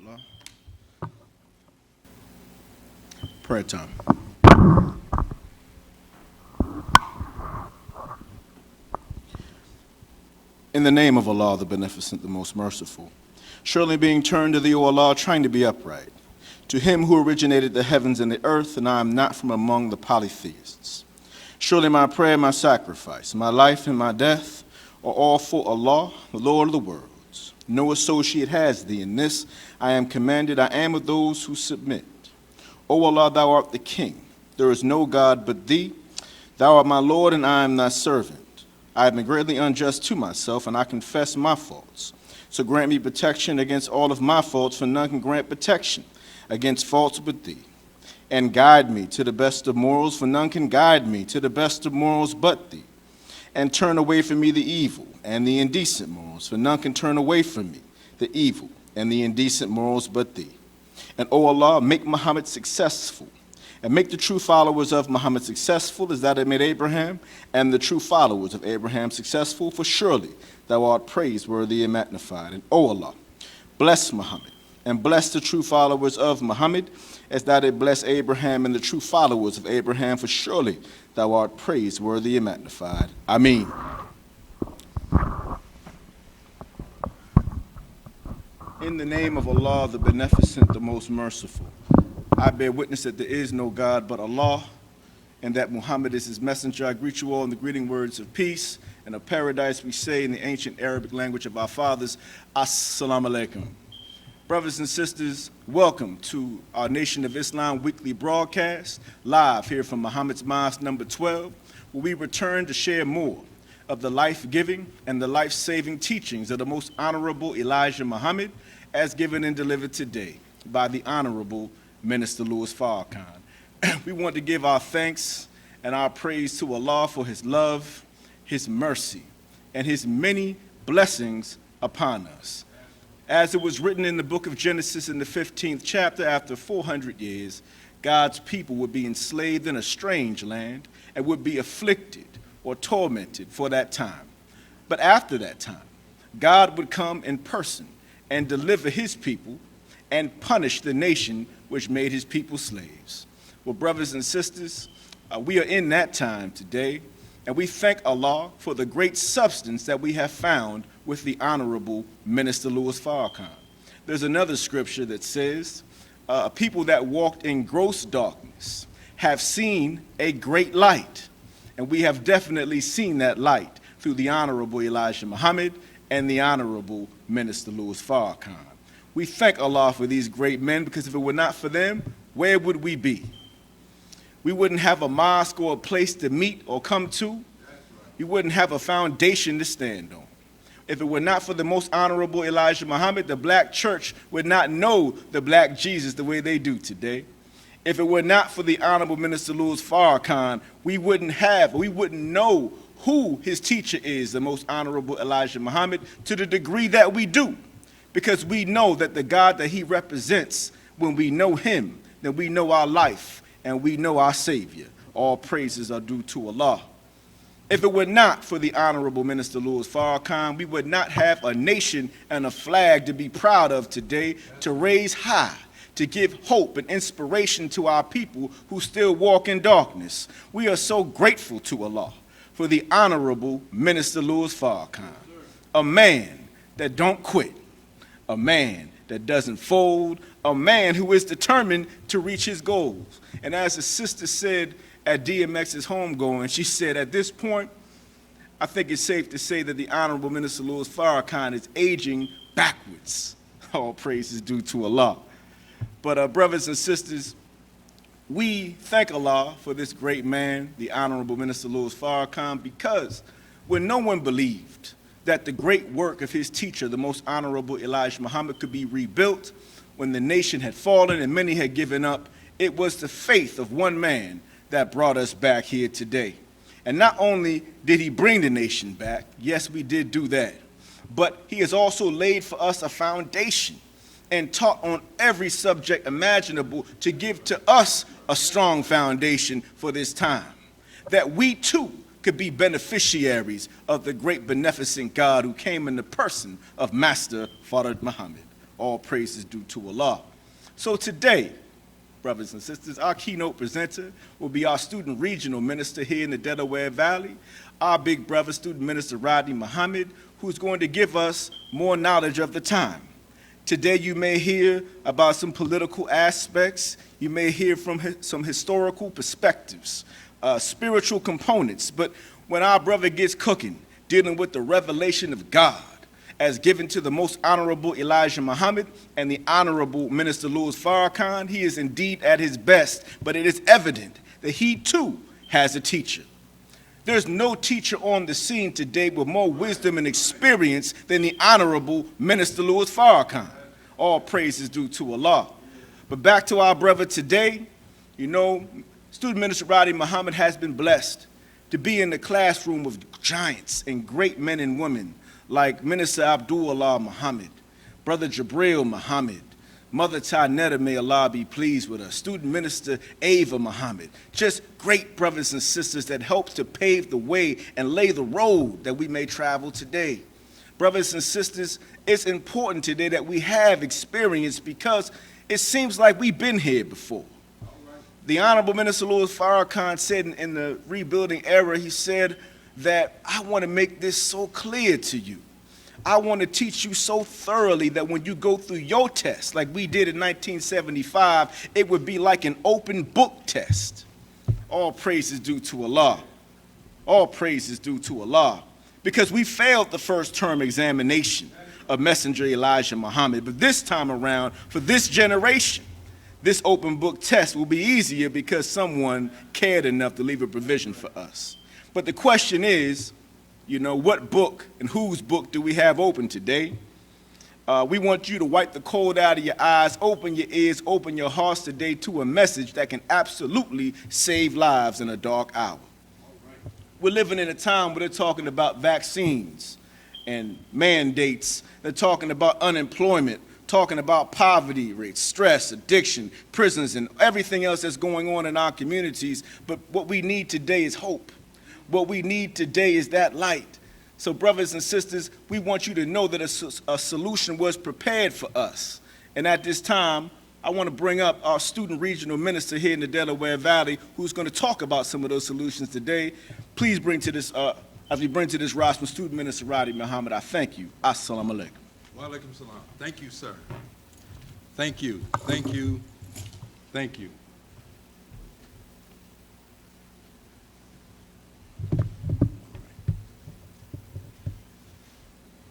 Allah. Prayer time. In the name of Allah, the Beneficent, the Most Merciful, surely being turned to thee, O Allah, trying to be upright, to him who originated the heavens and the earth, and I am not from among the polytheists. Surely my prayer, my sacrifice, my life and my death are all for Allah, the Lord of the worlds. No associate has thee in this. I am commanded, I am of those who submit. O Allah, thou art the King. There is no God but thee. Thou art my Lord, and I am thy servant. I have been greatly unjust to myself, and I confess my faults. So grant me protection against all of my faults, for none can grant protection against faults but thee. And guide me to the best of morals, for none can guide me to the best of morals but thee. And turn away from me the evil and the indecent morals, for none can turn away from me the evil and the indecent morals but thee. And O Allah, make Muhammad successful, and make the true followers of Muhammad successful as that it made Abraham, and the true followers of Abraham successful, for surely thou art praiseworthy and magnified. And O Allah, bless Muhammad, and bless the true followers of Muhammad, as that it bless Abraham and the true followers of Abraham, for surely thou art praiseworthy and magnified. Ameen. In the name of Allah, the Beneficent, the Most Merciful, I bear witness that there is no God but Allah, and that Muhammad is his messenger. I greet you all in the greeting words of peace and of paradise. We say in the ancient Arabic language of our fathers, Assalamu alaikum. Brothers and sisters, welcome to our Nation of Islam weekly broadcast, live here from Muhammad's Mosque number 12, where we return to share more of the life-giving and the life-saving teachings of the most honorable Elijah Muhammad, as given and delivered today by the Honorable Minister Louis Farrakhan. We want to give our thanks and our praise to Allah for his love, his mercy, and his many blessings upon us. As it was written in the book of Genesis in the 15th chapter, after 400 years, God's people would be enslaved in a strange land and would be afflicted or tormented for that time. But after that time, God would come in person and deliver his people and punish the nation which made his people slaves. Well, brothers and sisters, we are in that time today, and we thank Allah for the great substance that we have found with the Honorable Minister Louis Farrakhan. There's another scripture that says, people that walked in gross darkness have seen a great light. And we have definitely seen that light through the Honorable Elijah Muhammad and the Honorable Minister Louis Farrakhan. We thank Allah for these great men, because if it were not for them, where would we be? We wouldn't have a mosque or a place to meet or come to. We wouldn't have a foundation to stand on. If it were not for the most honorable Elijah Muhammad, the black church would not know the black Jesus the way they do today. If it were not for the Honorable Minister Louis Farrakhan, we wouldn't know who his teacher is, the most honorable Elijah Muhammad, to the degree that we do. Because we know that the God that he represents, when we know him, then we know our life and we know our Savior. All praises are due to Allah. If it were not for the Honorable Minister Louis Farrakhan, we would not have a nation and a flag to be proud of today, to raise high, to give hope and inspiration to our people who still walk in darkness. We are so grateful to Allah for the Honorable Minister Louis Farrakhan, a man that don't quit, a man that doesn't fold, a man who is determined to reach his goals. And as the sister said at DMX's homegoing, she said, at this point, I think it's safe to say that the Honorable Minister Louis Farrakhan is aging backwards. All praise is due to Allah. But brothers and sisters, we thank Allah for this great man, the Honorable Minister Louis Farrakhan, because when no one believed that the great work of his teacher, the most honorable Elijah Muhammad, could be rebuilt, when the nation had fallen and many had given up, it was the faith of one man that brought us back here today. And not only did he bring the nation back, yes, we did do that, but he has also laid for us a foundation and taught on every subject imaginable to give to us a strong foundation for this time, that we too could be beneficiaries of the great beneficent God who came in the person of Master Fard Muhammad. All praise is due to Allah. So today, brothers and sisters, our keynote presenter will be our student regional minister here in the Delaware Valley, our big brother, student minister Rodney Muhammad, who's going to give us more knowledge of the time. Today you may hear about some political aspects, you may hear from some historical perspectives, spiritual components, but when our brother gets cooking, dealing with the revelation of God as given to the most honorable Elijah Muhammad and the honorable Minister Louis Farrakhan, he is indeed at his best, but it is evident that he too has a teacher. There's no teacher on the scene today with more wisdom and experience than the honorable Minister Louis Farrakhan. All praise is due to Allah. But back to our brother today, you know, student minister Rodney Muhammad has been blessed to be in the classroom of giants and great men and women like Minister Abdullah Muhammad, Brother Jabril Muhammad, Mother Tanetta, may Allah be pleased with her, Student Minister Ava Muhammad, just great brothers and sisters that help to pave the way and lay the road that we may travel today. Brothers and sisters, it's important today that we have experience because it seems like we've been here before. The Honorable Minister Louis Farrakhan said in the rebuilding era, he said that I want to make this so clear to you. I want to teach you so thoroughly that when you go through your test, like we did in 1975, it would be like an open book test. All praise is due to Allah. All praise is due to Allah. Because we failed the first term examination of Messenger Elijah Muhammad, but this time around, for this generation, this open book test will be easier because someone cared enough to leave a provision for us. But the question is, you know, what book and whose book do we have open today? We want you to wipe the cold out of your eyes, open your ears, open your hearts today to a message that can absolutely save lives in a dark hour. We're living in a time where they're talking about vaccines and mandates. They're talking about unemployment, talking about poverty rates, stress, addiction, prisons, and everything else that's going on in our communities. But what we need today is hope. What we need today is that light. So brothers and sisters, we want you to know that a solution was prepared for us. And at this time, I want to bring up our student regional minister here in the Delaware Valley, who's going to talk about some of those solutions today. Please bring to this, as we bring to this rostrum, student minister Rodney Muhammad. I thank you. Assalamu alaikum. Wa alaikum salam. Thank you, sir. Thank you. Thank you. Thank you.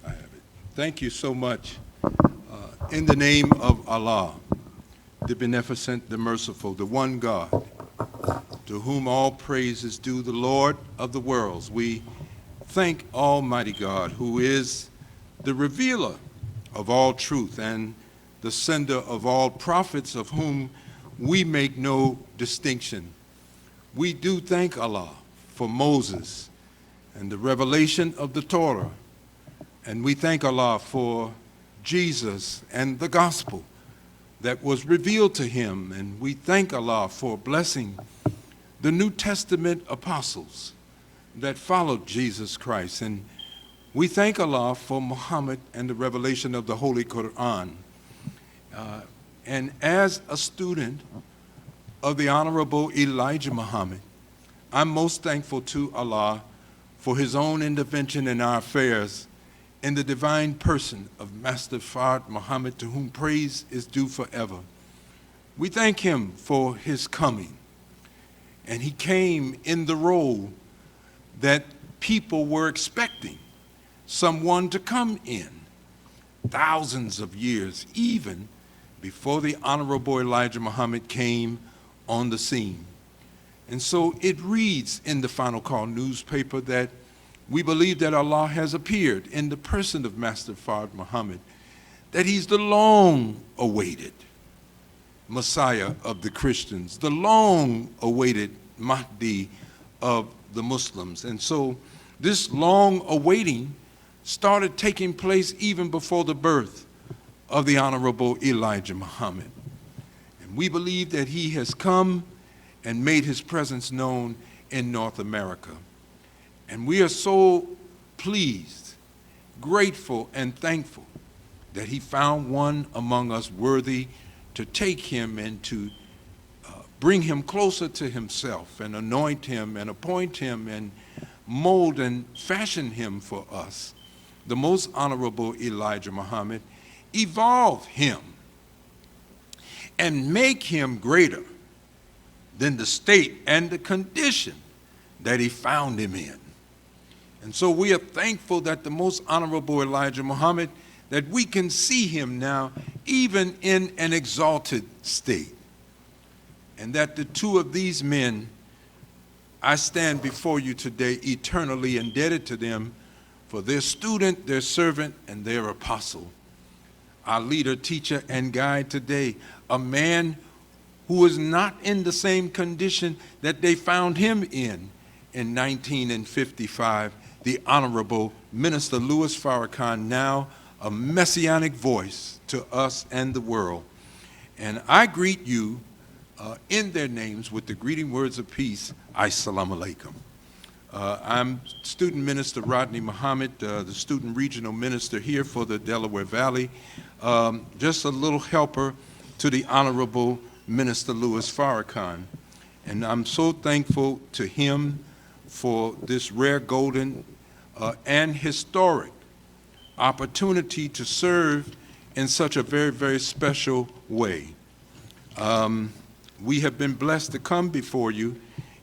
I have it. Thank you so much. In the name of Allah, the beneficent, the merciful, the one God, to whom all praise is due, the Lord of the worlds, we thank Almighty God, who is the revealer of all truth and the sender of all prophets, of whom we make no distinction. We do thank Allah for Moses and the revelation of the Torah, and we thank Allah for Jesus and the gospel that was revealed to him, and we thank Allah for blessing the New Testament apostles that followed Jesus Christ, and we thank Allah for Muhammad and the revelation of the Holy Quran. And as a student of the Honorable Elijah Muhammad, I'm most thankful to Allah for his own intervention in our affairs in the divine person of Master Fard Muhammad, to whom praise is due forever. We thank him for his coming. And he came in the role that people were expecting someone to come in thousands of years, even before the Honorable Elijah Muhammad came on the scene. And so it reads in the Final Call newspaper that we believe that Allah has appeared in the person of Master Fard Muhammad, that he's the long-awaited Messiah of the Christians, the long-awaited Mahdi of the Muslims. And so this long awaiting started taking place even before the birth of the Honorable Elijah Muhammad. And we believe that he has come and made his presence known in North America. And we are so pleased, grateful, and thankful that he found one among us worthy to take him and to bring him closer to himself and anoint him and appoint him and mold and fashion him for us. The most honorable Elijah Muhammad, evolve him and make him greater than the state and the condition that he found him in. And so we are thankful that the most honorable Elijah Muhammad, that we can see him now even in an exalted state. And that the two of these men, I stand before you today eternally indebted to them for their student, their servant, and their apostle. Our leader, teacher, and guide today, a man who is not in the same condition that they found him in 1955, the Honorable Minister Louis Farrakhan, now a messianic voice to us and the world. And I greet you in their names with the greeting words of peace, Assalamu alaikum. I'm Student Minister Rodney Muhammad, the Student Regional Minister here for the Delaware Valley, just a little helper to the Honorable Minister Louis Farrakhan. And I'm so thankful to him for this rare, golden, and historic opportunity to serve in such a very, very special way. We have been blessed to come before you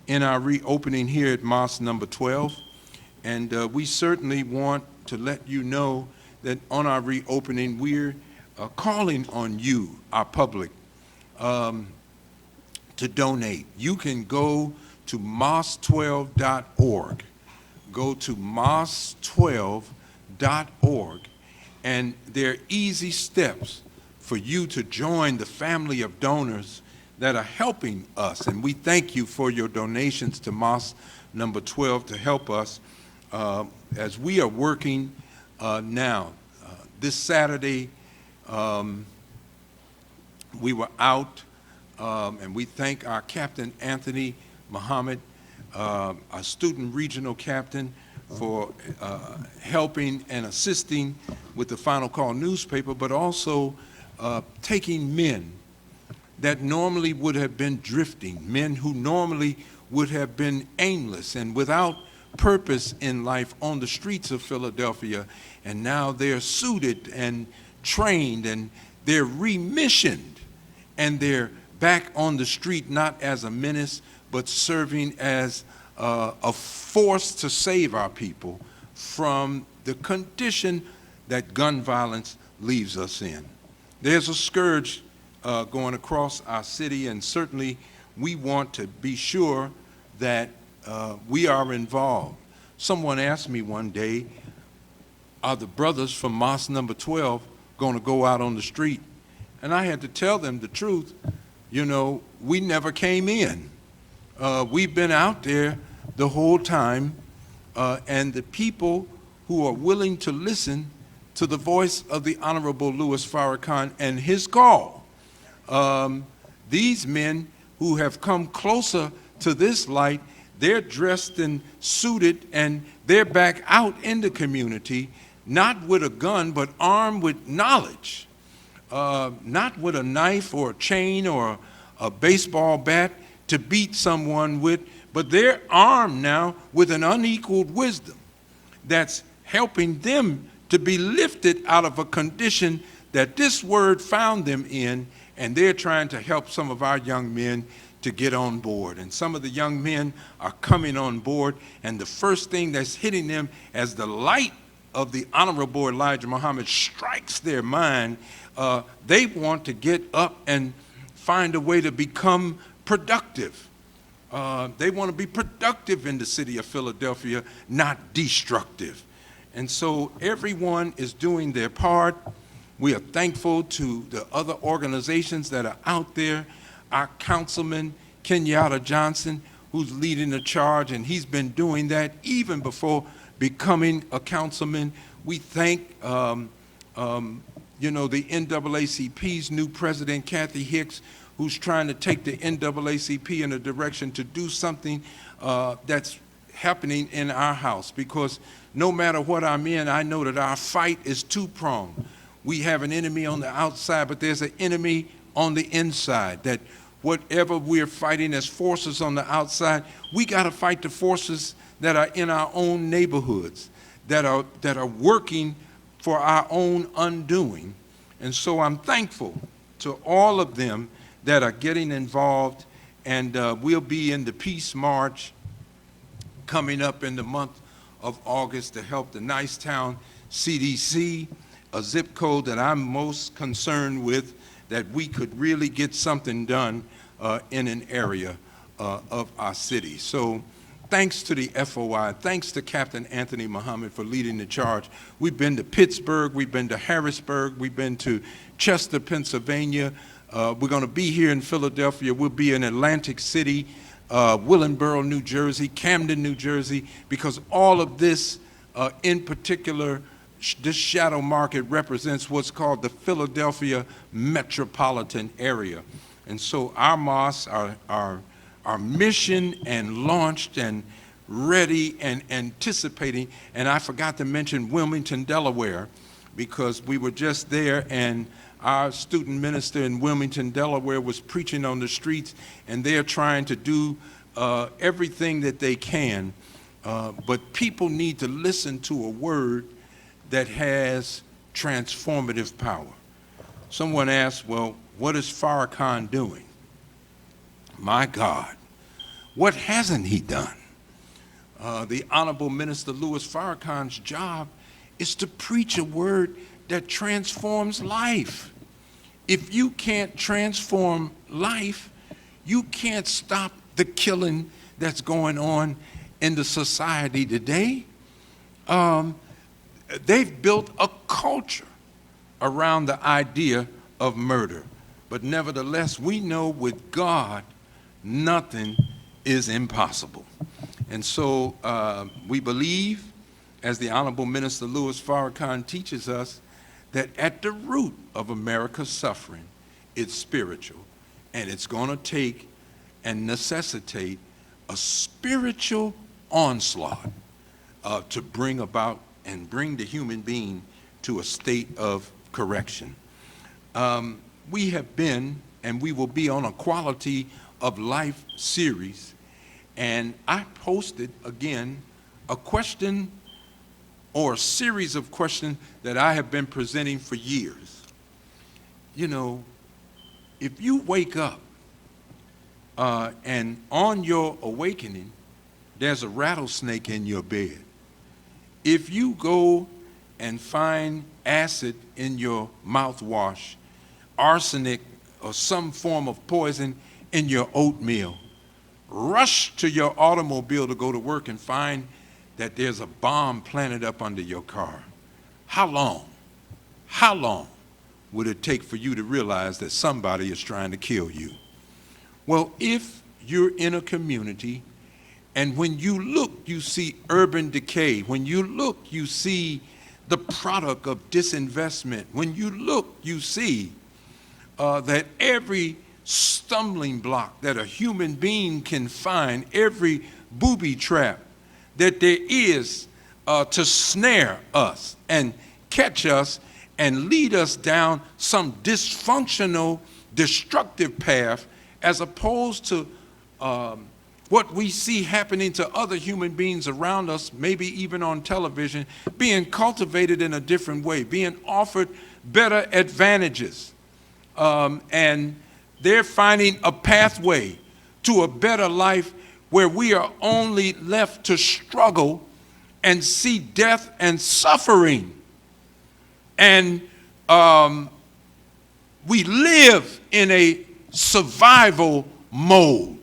in our reopening here at Mosque number 12, and we certainly want to let you know that on our reopening, we're calling on you, our public, to donate. You can go to mosque12.org. Go to mosque12.org, and there are easy steps for you to join the family of donors that are helping us. And we thank you for your donations to Mosque number 12 to help us as we are working now. This Saturday, we were out, and we thank our Captain Anthony Muhammad, our student regional captain, for helping and assisting with the Final Call newspaper, but also taking men that normally would have been drifting, men who normally would have been aimless and without purpose in life on the streets of Philadelphia, and now they're suited and trained and they're remissioned, and they're back on the street not as a menace but serving as a force to save our people from the condition that gun violence leaves us in. There's a scourge going across our city, and certainly we want to be sure that we are involved. Someone asked me one day, are the brothers from Mosque number 12 going to go out on the street? And I had to tell them the truth. You know, we never came in. We've been out there the whole time, and the people who are willing to listen to the voice of the Honorable Louis Farrakhan and his call, these men who have come closer to this light, they're dressed and suited, and they're back out in the community, not with a gun, but armed with knowledge, not with a knife or a chain or a baseball bat to beat someone with, but they're armed now with an unequaled wisdom that's helping them to be lifted out of a condition that this word found them in, and they're trying to help some of our young men to get on board. And some of the young men are coming on board, and the first thing that's hitting them as the light of the Honorable Elijah Muhammad strikes their mind, they want to get up and find a way to become productive. They want to be productive in the city of Philadelphia, not destructive. And so everyone is doing their part. We are thankful to the other organizations that are out there. Our councilman, Kenyatta Johnson, who's leading the charge, and he's been doing that even before becoming a councilman. We thank the NAACP's new president, Kathy Hicks, who's trying to take the NAACP in a direction to do something that's happening in our house. Because no matter what I'm in, I know that our fight is two-pronged. we have an enemy on the outside, but there's an enemy on the inside. That whatever we're fighting as forces on the outside, we got to fight the forces that are in our own neighborhoods, that are working for our own undoing. And so I'm thankful to all of them that are getting involved, and we'll be in the Peace March coming up in the month of August to help the Nicetown CDC, a zip code that I'm most concerned with, that we could really get something done in an area of our city. So thanks to the FOI, thanks to Captain Anthony Muhammad for leading the charge. We've been to Pittsburgh, we've been to Harrisburg, we've been to Chester, Pennsylvania. We're going to be here in Philadelphia. We'll be in Atlantic City, Willingboro, New Jersey, Camden, New Jersey, because all of this, in particular, this shadow market represents what's called the Philadelphia metropolitan area. And so our mosques are mission and launched and ready and anticipating. And I forgot to mention Wilmington, Delaware, because we were just there, and our student minister in Wilmington, Delaware was preaching on the streets, and they're trying to do everything that they can. But people need to listen to a word that has transformative power. Someone asked, well, what is Farrakhan doing? My God, what hasn't he done? The Honorable Minister Louis Farrakhan's job is to preach a word that transforms life. If you can't transform life, you can't stop the killing that's going on in the society today. They've built a culture around the idea of murder. But nevertheless, we know with God, nothing is impossible. And so we believe, as the Honorable Minister Louis Farrakhan teaches us, that at the root of America's suffering, it's spiritual. And it's going to take and necessitate a spiritual onslaught to bring about and bring the human being to a state of correction. We have been, and we will be on a Quality of Life series, and I posted, again, a question or a series of questions that I have been presenting for years. You know, if you wake up and on your awakening, there's a rattlesnake in your bed. If you go and find acid in your mouthwash, arsenic or some form of poison in your oatmeal, rush to your automobile to go to work and find that there's a bomb planted up under your car. How long would it take for you to realize that somebody is trying to kill you? Well, if you're in a community and when you look, you see urban decay. When you look, you see the product of disinvestment. When you look, you see that every stumbling block that a human being can find, every booby trap that there is to snare us and catch us and lead us down some dysfunctional, destructive path, as opposed to what we see happening to other human beings around us, maybe even on television, being cultivated in a different way, being offered better advantages. And they're finding a pathway to a better life where we are only left to struggle and see death and suffering. And we live in a survival mode.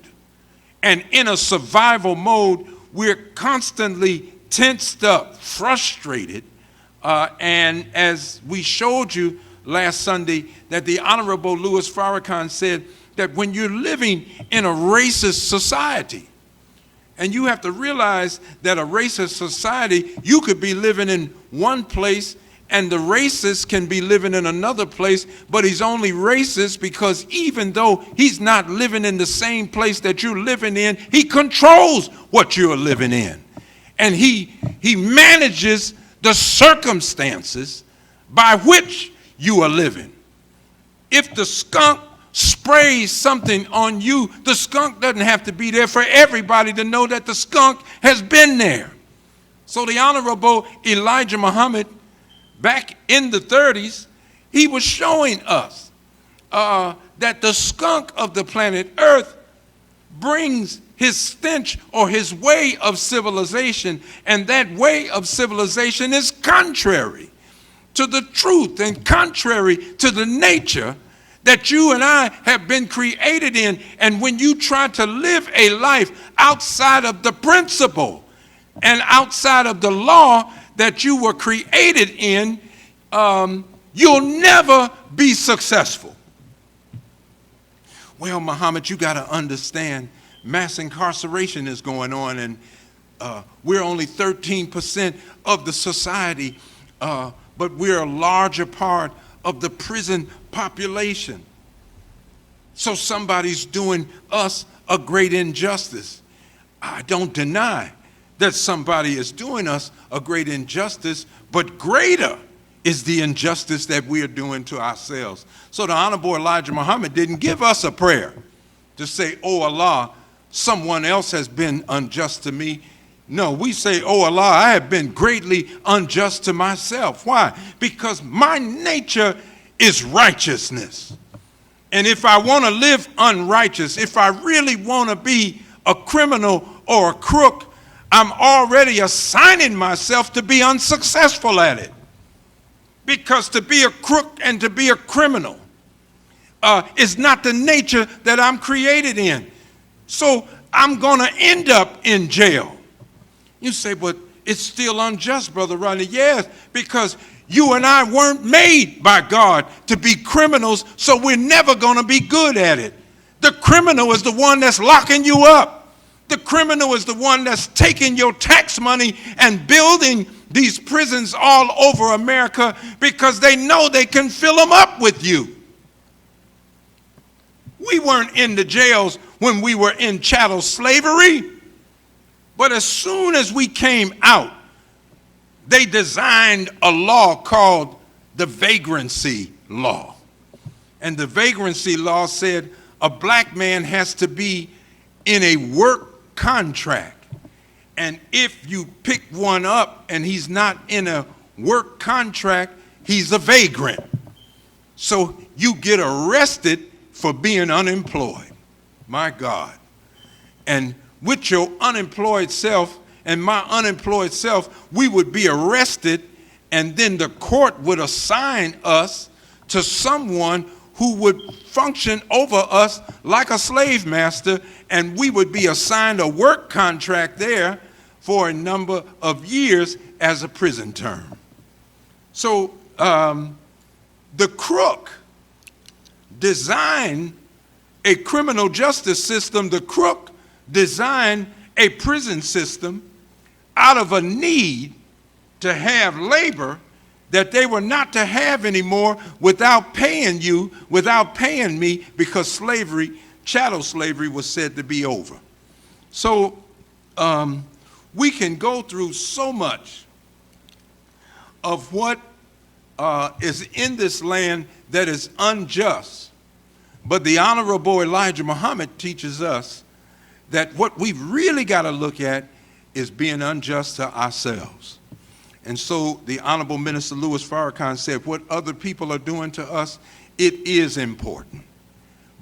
And in a survival mode, we're constantly tensed up, frustrated, and as we showed you last Sunday, that the Honorable Louis Farrakhan said that when you're living in a racist society, and you have to realize that a racist society, you could be living in one place and the racist can be living in another place, but he's only racist because even though he's not living in the same place that you're living in, he controls what you're living in. And he manages the circumstances by which you are living. If the skunk sprays something on you, the skunk doesn't have to be there for everybody to know that the skunk has been there. So the Honorable Elijah Muhammad, back in the 30s, he was showing us that the skunk of the planet Earth brings his stench or his way of civilization, and that way of civilization is contrary to the truth and contrary to the nature that you and I have been created in. And when you try to live a life outside of the principle and outside of the law that you were created in, you'll never be successful. Well, Muhammad, you got to understand, mass incarceration is going on, and we're only 13% of the society, but we're a larger part of the prison population. So somebody's doing us a great injustice. I don't deny that somebody is doing us a great injustice, but greater is the injustice that we are doing to ourselves. So the Honorable Elijah Muhammad didn't give us a prayer to say, oh Allah, someone else has been unjust to me. No, we say, oh Allah, I have been greatly unjust to myself. Why? Because my nature is righteousness. And if I want to live unrighteous, if I really want to be a criminal or a crook, I'm already assigning myself to be unsuccessful at it. Because to be a crook and to be a criminal is not the nature that I'm created in. So I'm going to end up in jail. You say, but it's still unjust, Brother Rodney. Yes, because you and I weren't made by God to be criminals, so we're never going to be good at it. The criminal is the one that's locking you up. The criminal is the one that's taking your tax money and building these prisons all over America because they know they can fill them up with you. We weren't in the jails when we were in chattel slavery, but as soon as we came out, they designed a law called the vagrancy law. And the vagrancy law said a black man has to be in a work contract. And if you pick one up and he's not in a work contract, he's a vagrant. So you get arrested for being unemployed. My God. And with your unemployed self and my unemployed self, we would be arrested, and then the court would assign us to someone who would function over us like a slave master, and we would be assigned a work contract there for a number of years as a prison term. So the crook designed a criminal justice system. The crook designed a prison system out of a need to have labor that they were not to have anymore without paying you, without paying me, because slavery, chattel slavery, was said to be over. So we can go through so much of what is in this land that is unjust, but the Honorable Elijah Muhammad teaches us that what we've really got to look at is being unjust to ourselves. And so the Honorable Minister Louis Farrakhan said, what other people are doing to us, it is important.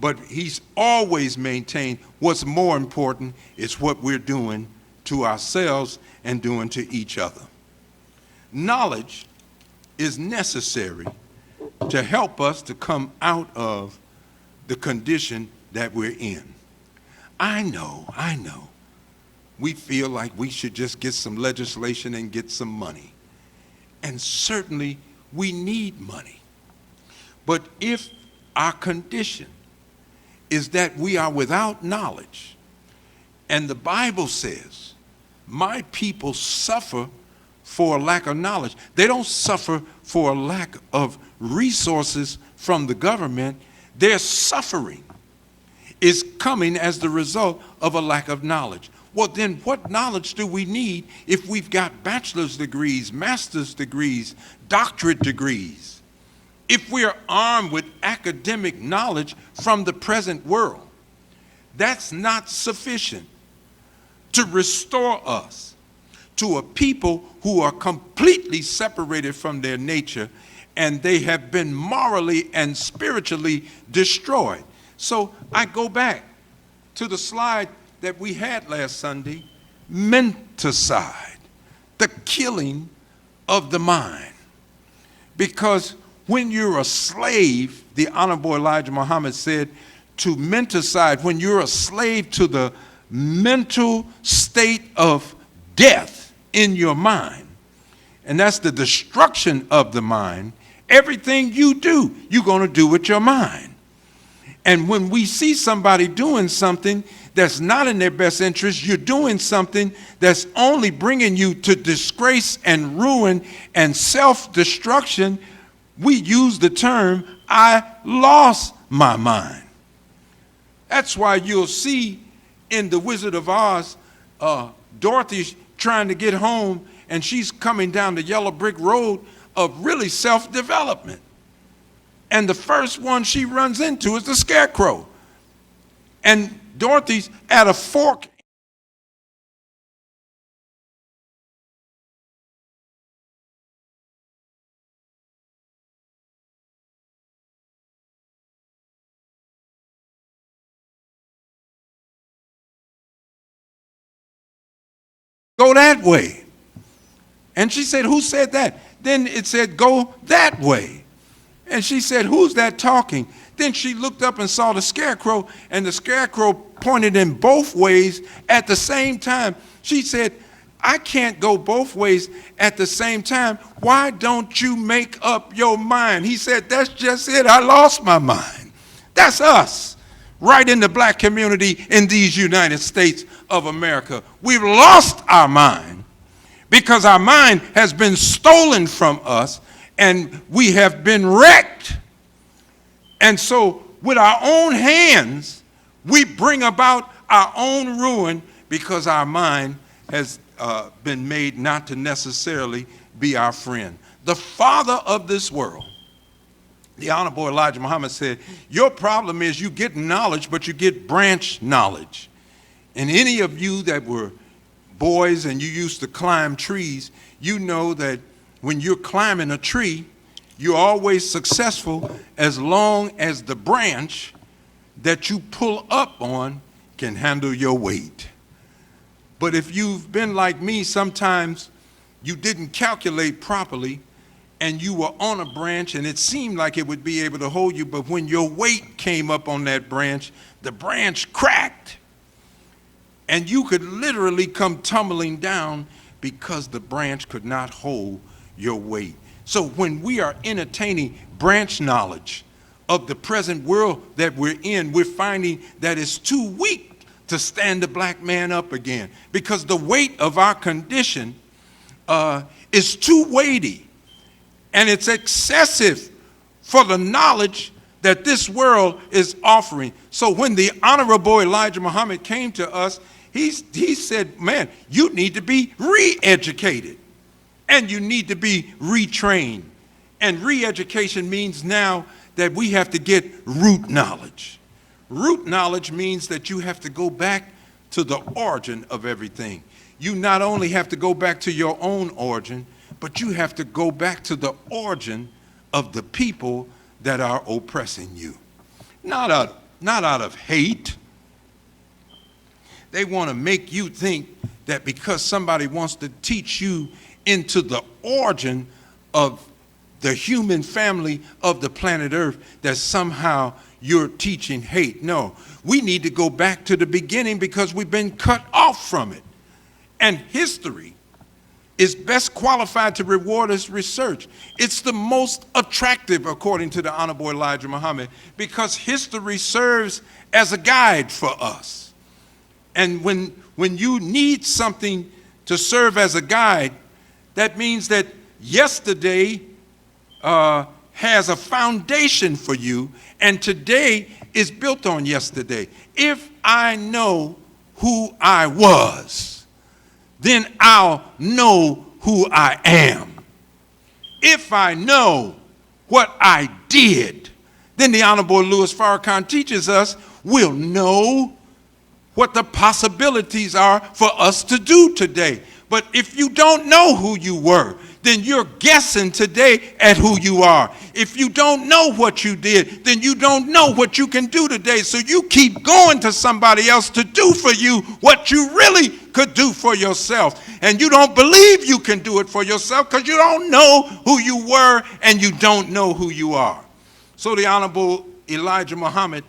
But he's always maintained what's more important is what we're doing to ourselves and doing to each other. Knowledge is necessary to help us to come out of the condition that we're in. I know. We feel like we should just get some legislation and get some money. And certainly we need money. But if our condition is that we are without knowledge, and the Bible says, my people suffer for a lack of knowledge. They don't suffer for a lack of resources from the government. Their suffering is coming as the result of a lack of knowledge. Well, then what knowledge do we need if we've got bachelor's degrees, master's degrees, doctorate degrees? if we are armed with academic knowledge from the present world, that's not sufficient to restore us to a people who are completely separated from their nature, and they have been morally and spiritually destroyed. So I go back to the slide that we had last Sunday, menticide, the killing of the mind. Because when you're a slave, the Honorable Elijah Muhammad said, to menticide, when you're a slave to the mental state of death in your mind, and that's the destruction of the mind, everything you do, you're going to do with your mind. And when we see somebody doing something that's not in their best interest, you're doing something that's only bringing you to disgrace and ruin and self-destruction, we use the term, I lost my mind. That's why you'll see in The Wizard of Oz, Dorothy's trying to get home, and she's coming down the yellow brick road of really self-development. And the first one she runs into is the Scarecrow. And Dorothy's at a fork. Go that way. And she said, who said that? Then it said, go that way. And she said, who's that talking? Then she looked up and saw the Scarecrow, and the Scarecrow pointed in both ways at the same time. She said, I can't go both ways at the same time. Why don't you make up your mind? He said, that's just it. I lost my mind. That's us, right in the black community in these United States of America. We've lost our mind because our mind has been stolen from us, and we have been wrecked. And so with our own hands, we bring about our own ruin because our mind has been made not to necessarily be our friend. The father of this world, the Honorable Elijah Muhammad, said, your problem is you get knowledge, but you get branch knowledge. And any of you that were boys and you used to climb trees, you know that when you're climbing a tree, you're always successful as long as the branch that you pull up on can handle your weight. But if you've been like me, sometimes you didn't calculate properly and you were on a branch and it seemed like it would be able to hold you, but when your weight came up on that branch, the branch cracked. And you could literally come tumbling down because the branch could not hold your weight. So when we are entertaining branch knowledge of the present world that we're in, we're finding that it's too weak to stand the black man up again because the weight of our condition is too weighty and it's excessive for the knowledge that this world is offering. So when the Honorable Elijah Muhammad came to us, he said, man, you need to be re-educated and you need to be retrained. And re-education means now that we have to get root knowledge. Root knowledge means that you have to go back to the origin of everything. You not only have to go back to your own origin, but you have to go back to the origin of the people that are oppressing you. Not out of hate. They want to make you think that because somebody wants to teach you into the origin of the human family of the planet Earth, that somehow you're teaching hate. No, we need to go back to the beginning because we've been cut off from it. And history is best qualified to reward us research. It's the most attractive, according to the Honorable Elijah Muhammad, because history serves as a guide for us. And when you need something to serve as a guide, that means that yesterday has a foundation for you, and today is built on yesterday. If I know who I was, then I'll know who I am. If I know what I did, then the Honorable Louis Farrakhan teaches us we'll know what the possibilities are for us to do today. But if you don't know who you were, then you're guessing today at who you are. If you don't know what you did, then you don't know what you can do today. So you keep going to somebody else to do for you what you really could do for yourself. And you don't believe you can do it for yourself because you don't know who you were and you don't know who you are. So the Honorable Elijah Muhammad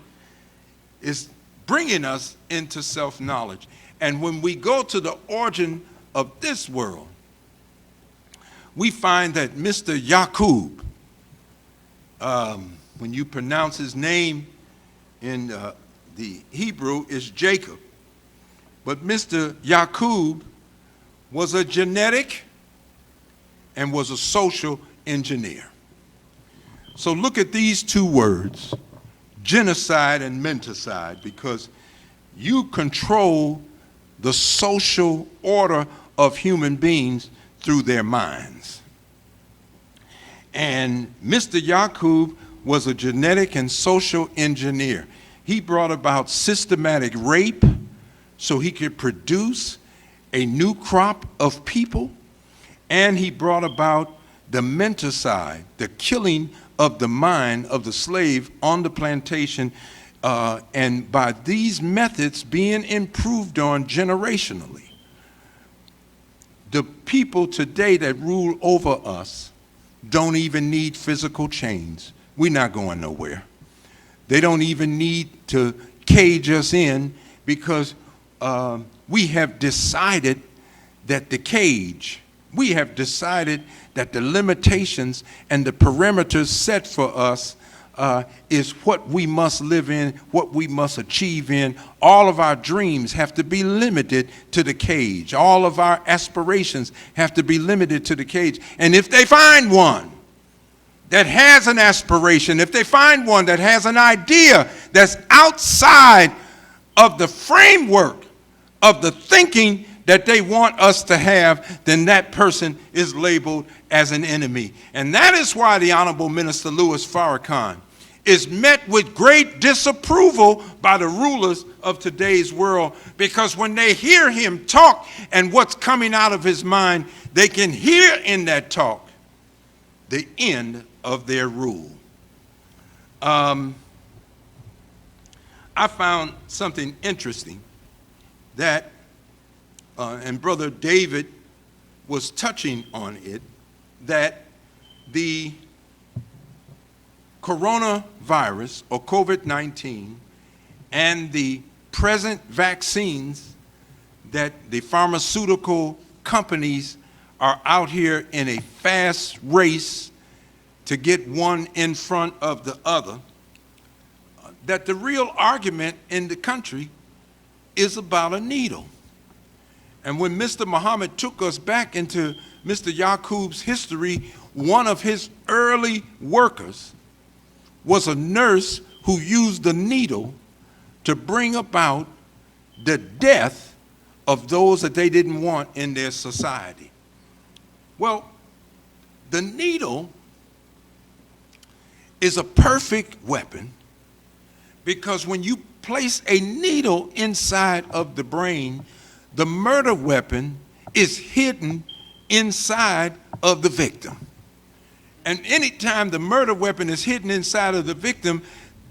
is bringing us into self-knowledge. And when we go to the origin of this world, we find that Mr. Yaqub, when you pronounce his name in the Hebrew, is Jacob. But Mr. Yaqub was a genetic and was a social engineer. So look at these two words, genocide and menticide, because you control the social order of human beings through their minds. And Mr. Yaqub was a genetic and social engineer. He brought about systematic rape so he could produce a new crop of people, and he brought about the menticide, the killing of the mind of the slave on the plantation, and by these methods being improved on generationally. The people today that rule over us don't even need physical chains. We're not going nowhere. They don't even need to cage us in because we have decided that the cage, we have decided that the limitations and the parameters set for us is what we must live in, what we must achieve in. All of our dreams have to be limited to the cage. All of our aspirations have to be limited to the cage. And if they find one that has an aspiration, if they find one that has an idea that's outside of the framework of the thinking that they want us to have, then that person is labeled as an enemy. And that is why the Honorable Minister Louis Farrakhan is met with great disapproval by the rulers of today's world, because when they hear him talk and what's coming out of his mind, they can hear in that talk the end of their rule. I found something interesting that, and Brother David was touching on it, that the coronavirus or COVID-19 and the present vaccines that the pharmaceutical companies are out here in a fast race to get one in front of the other, that the real argument in the country is about a needle. And when Mr. Muhammad took us back into Mr. Yaqub's history, one of his early workers was a nurse who used the needle to bring about the death of those that they didn't want in their society. Well, the needle is a perfect weapon, because when you place a needle inside of the brain, the murder weapon is hidden inside of the victim. And anytime the murder weapon is hidden inside of the victim,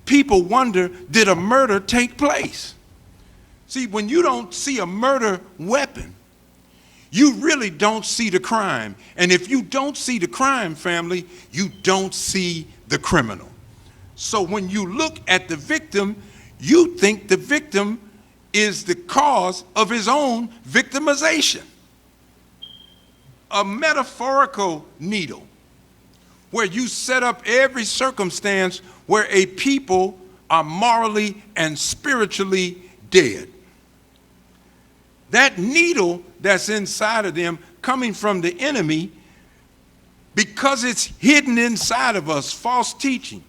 people wonder, did a murder take place? See, when you don't see a murder weapon, you really don't see the crime. And if you don't see the crime, family, you don't see the criminal. So when you look at the victim, you think the victim is the cause of his own victimization. A metaphorical needle, where you set up every circumstance where a people are morally and spiritually dead. That needle that's inside of them, coming from the enemy, because it's hidden inside of us, false teaching,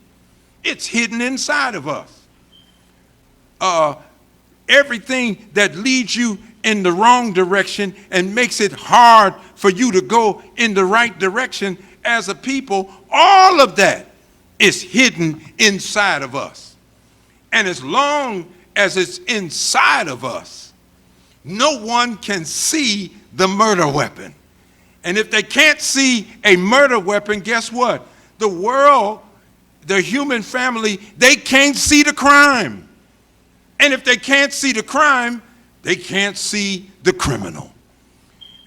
it's hidden inside of us. Everything that leads you in the wrong direction and makes it hard for you to go in the right direction as a people, all of that is hidden inside of us. And as long as it's inside of us, no one can see the murder weapon. And if they can't see a murder weapon, guess what? The world, the human family, they can't see the crime. And if they can't see the crime, they can't see the criminal.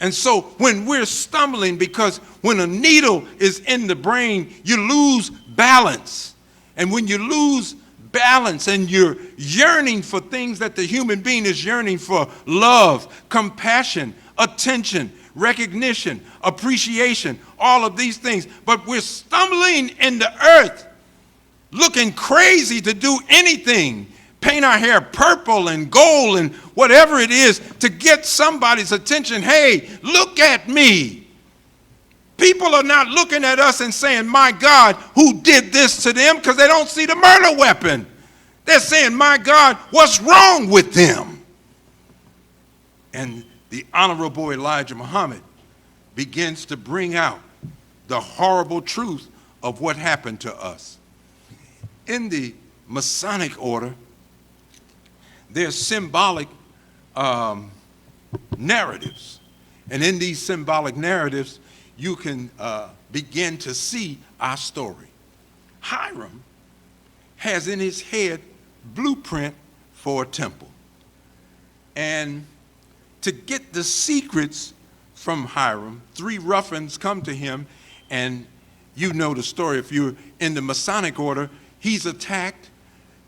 And so when we're stumbling, because when a needle is in the brain, you lose balance. And when you lose balance and you're yearning for things that the human being is yearning for, love, compassion, attention, recognition, appreciation, all of these things, but we're stumbling in the earth, looking crazy to do anything, paint our hair purple and gold and whatever it is to get somebody's attention. Hey, look at me. People are not looking at us and saying, my God, who did this to them? Because they don't see the murder weapon. They're saying, my God, what's wrong with them? And the Honorable Elijah Muhammad begins to bring out the horrible truth of what happened to us. In the Masonic order, there's symbolic narratives. And in these symbolic narratives, you can begin to see our story. Hiram has in his head blueprint for a temple. And to get the secrets from Hiram, 3 ruffians come to him, and you know the story. If you're in the Masonic order, he's attacked,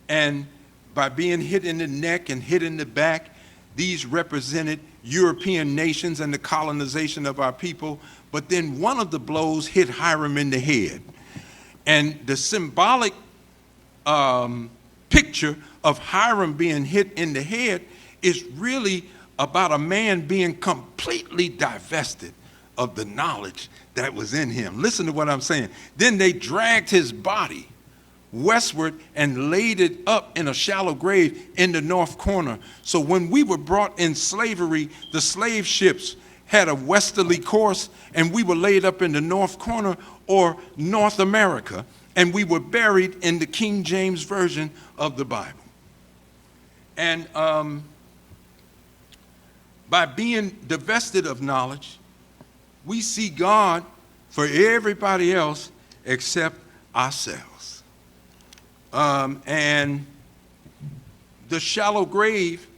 and by being hit in the neck and hit in the back, these represented European nations and the colonization of our people. But then one of the blows hit Hiram in the head. And the symbolic picture of Hiram being hit in the head is really about a man being completely divested of the knowledge that was in him. Listen to what I'm saying. Then they dragged his body westward and laid it up in a shallow grave in the north corner. So when we were brought in slavery, the slave ships had a westerly course, and we were laid up in the north corner, or North America, and we were buried in the King James Version of the Bible. And by being divested of knowledge, we see God for everybody else except ourselves. And the shallow grave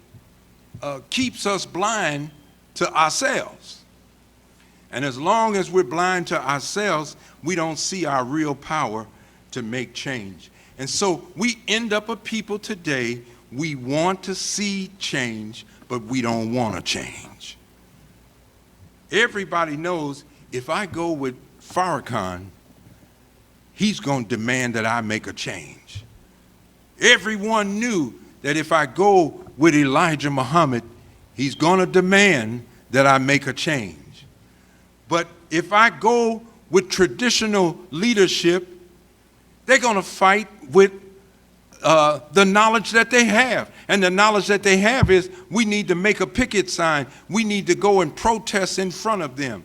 keeps us blind to ourselves. And as long as we're blind to ourselves, we don't see our real power to make change. And so we end up a people today, we want to see change, but we don't want to change. Everybody knows if I go with Farrakhan, he's going to demand that I make a change. Everyone knew that if I go with Elijah Muhammad, he's going to demand that I make a change. But if I go with traditional leadership, they're going to fight with the knowledge that they have. And the knowledge that they have is we need to make a picket sign. We need to go and protest in front of them.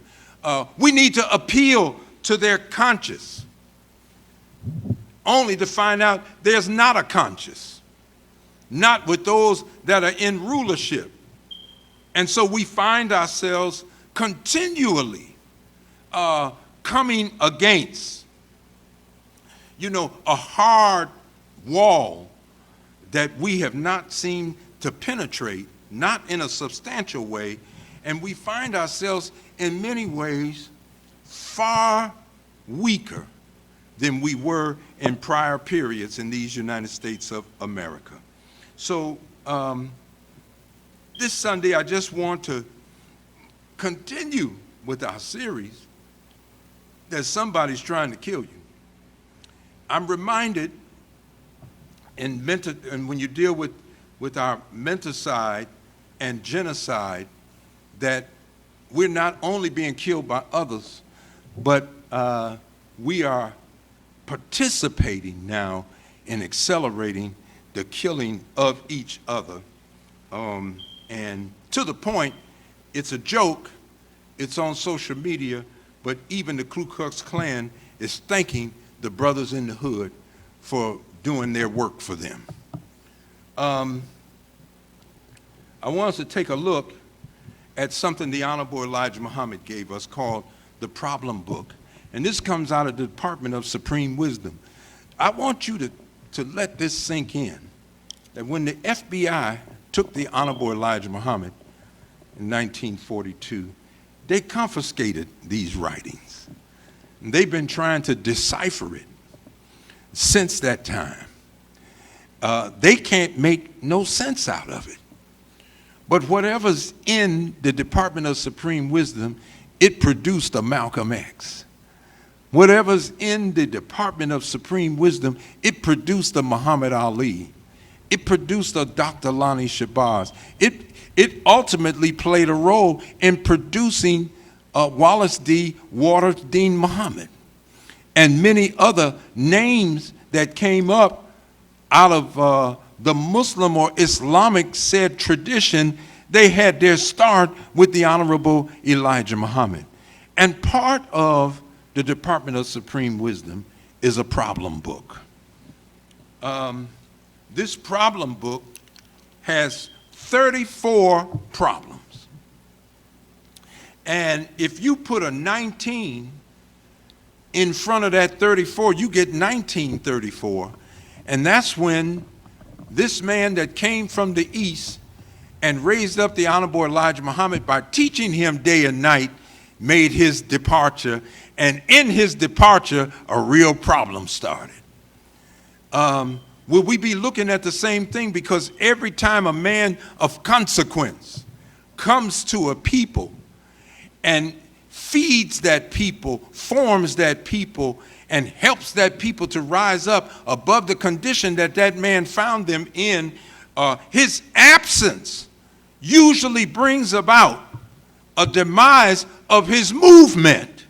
We need to appeal to their conscience, only to find out there's not a conscience, not with those that are in rulership. And so we find ourselves continually coming against, a hard wall that we have not seemed to penetrate, not in a substantial way, and we find ourselves in many ways far weaker than we were in prior periods in these United States of America. So this Sunday, I just want to continue with our series that somebody's trying to kill you. I'm reminded and when you deal with our menticide and genocide, that we're not only being killed by others, but we are participating now in accelerating the killing of each other. And to the point, it's a joke, it's on social media, but even the Ku Klux Klan is thanking the brothers in the hood for doing their work for them. I want us to take a look at something the Honorable Elijah Muhammad gave us called the Problem Book. And this comes out of the Department of Supreme Wisdom. I want you to let this sink in, that when the FBI took the Honorable Elijah Muhammad in 1942, they confiscated these writings. And they've been trying to decipher it since that time. They can't make no sense out of it. But whatever's in the Department of Supreme Wisdom, it produced a Malcolm X. Whatever's in the Department of Supreme Wisdom, it produced a Muhammad Ali. It produced a Dr. Lonnie Shabazz. It ultimately played a role in producing Wallace D. Waters Dean Muhammad and many other names that came up out of the Muslim or Islamic said tradition. They had their start with the Honorable Elijah Muhammad. And part of the Department of Supreme Wisdom is a problem book. This problem book has 34 problems. And if you put a 19 in front of that 34, you get 1934. And that's when this man that came from the East and raised up the Honorable Elijah Muhammad by teaching him day and night made his departure. And in his departure, a real problem started. Will we be looking at the same thing? Because every time a man of consequence comes to a people and feeds that people, forms that people, and helps that people to rise up above the condition that that man found them in, his absence usually brings about a demise of his movement,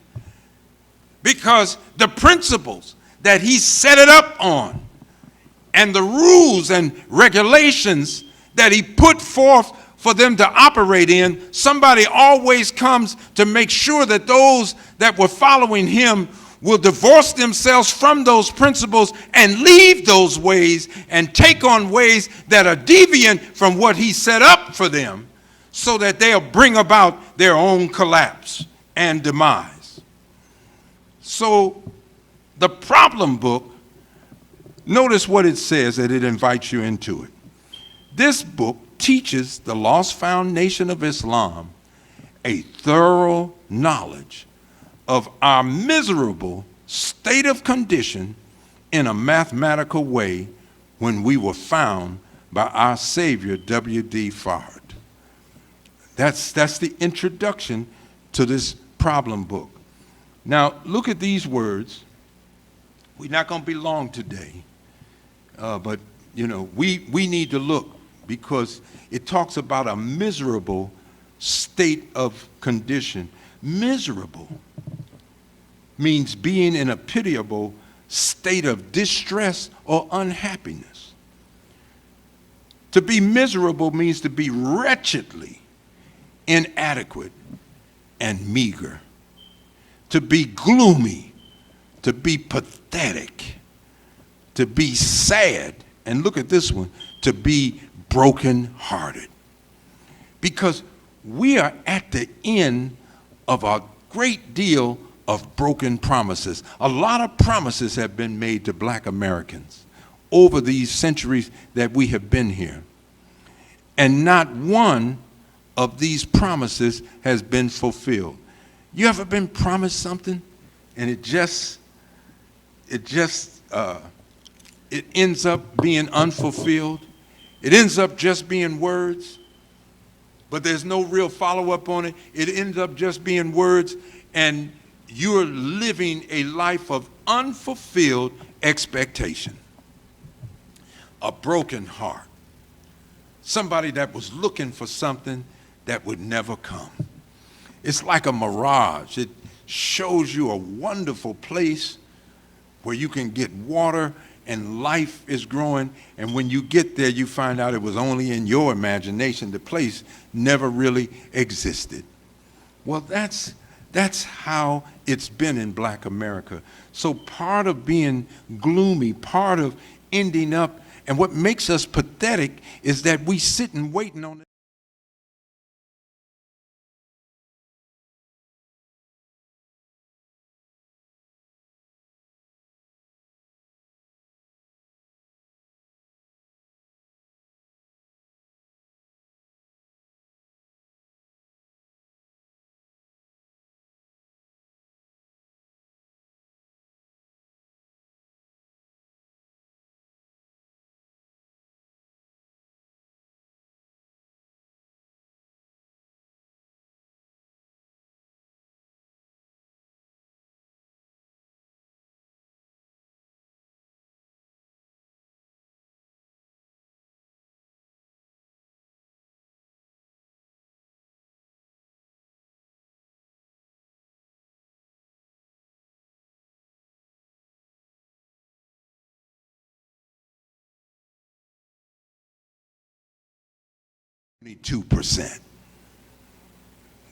because the principles that he set it up on and the rules and regulations that he put forth for them to operate in, somebody always comes to make sure that those that were following him will divorce themselves from those principles and leave those ways and take on ways that are deviant from what he set up for them, so that they'll bring about their own collapse and demise. So the problem book, notice what it says, that it invites you into it. This book teaches the lost foundation of Islam a thorough knowledge of our miserable state of condition in a mathematical way when we were found by our Savior, W.D. Fard. That's the introduction to this problem book. Now, look at these words. We're not going to be long today, but, you know, we need to look, because it talks about a miserable state of condition. Miserable means being in a pitiable state of distress or unhappiness. To be miserable means to be wretchedly inadequate and meager. To be gloomy, to be pathetic, to be sad, and look at this one, to be brokenhearted. Because we are at the end of a great deal of broken promises. A lot of promises have been made to black Americans over these centuries that we have been here. And not one of these promises has been fulfilled. You ever been promised something and it ends up being unfulfilled? It ends up just being words, but there's no real follow-up on it. It ends up just being words, and you're living a life of unfulfilled expectation. A broken heart. Somebody that was looking for something that would never come. It's like a mirage. It shows you a wonderful place where you can get water and life is growing, and when you get there, you find out it was only in your imagination. The place never really existed. Well, that's That's how it's been in Black America. So part of being gloomy, part of ending up, and what makes us pathetic is that we sit and waiting on it. Only 2%.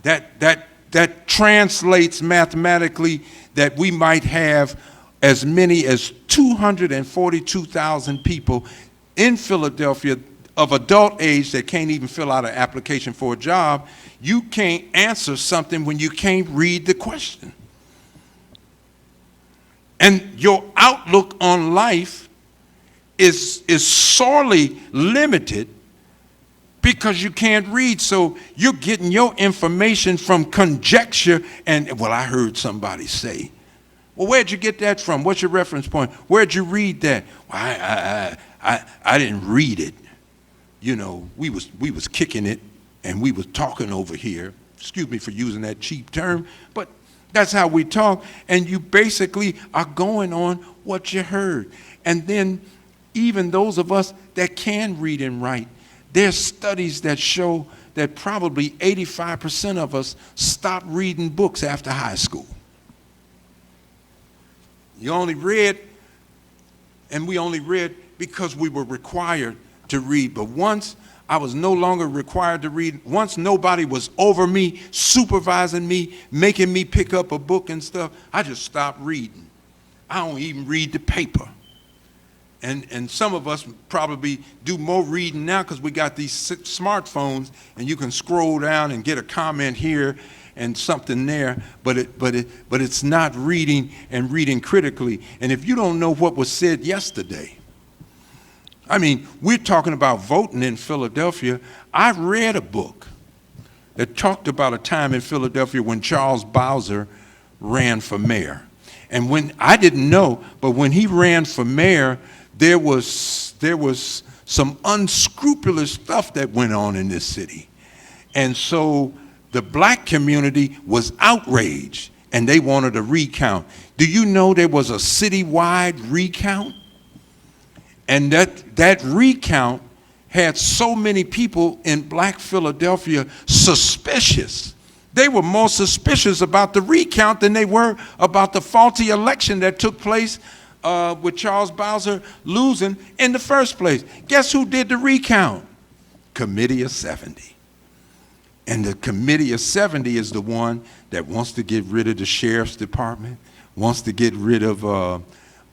That translates mathematically that we might have as many as 242,000 people in Philadelphia of adult age that can't even fill out an application for a job. You can't answer something when you can't read the question. And your outlook on life is sorely limited because you can't read. So you're getting your information from conjecture and, well, I heard somebody say. Well, where'd you get that from? What's your reference point? Where'd you read that? Well, I didn't read it. You know, we was kicking it and we was talking over here. Excuse me for using that cheap term, but that's how we talk. And you basically are going on what you heard. And then even those of us that can read and write, there's studies that show that probably 85% of us stop reading books after high school. You only read, and we only read because we were required to read. But once I was no longer required to read, once nobody was over me, supervising me, making me pick up a book and stuff, I just stopped reading. I don't even read the paper. And some of us probably do more reading now because we got these smartphones and you can scroll down and get a comment here and something there, but it's not reading and reading critically. And if you don't know what was said yesterday, I mean, we're talking about voting in Philadelphia. I read a book that talked about a time in Philadelphia when Charles Bowser ran for mayor. And when I didn't know, but when he ran for mayor, there was some unscrupulous stuff that went on in this city. And so the black community was outraged and they wanted a recount. Do you know there was a citywide recount? And that recount had so many people in black Philadelphia suspicious. They were more suspicious about the recount than they were about the faulty election that took place with Charles Bowser losing in the first place. Guess who did the recount? Committee of 70. And the Committee of 70 is the one that wants to get rid of the sheriff's department, wants to get rid of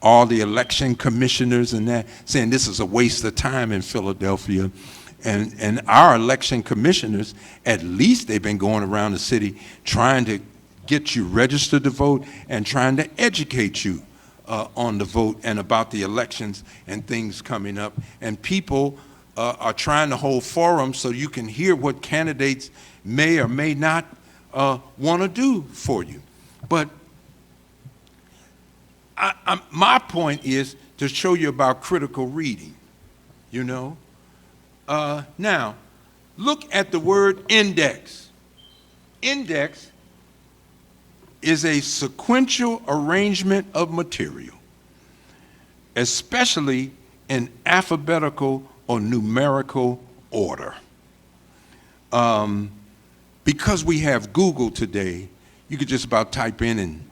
all the election commissioners and that, saying this is a waste of time in Philadelphia. And our election commissioners, at least they've been going around the city trying to get you registered to vote and trying to educate you on the vote and about the elections and things coming up. And people are trying to hold forums so you can hear what candidates may or may not want to do for you. But my point is to show you about critical reading, you know. Now, look at the word index. Index is a sequential arrangement of material, especially in alphabetical or numerical order. Because we have Google today, you could just about type in and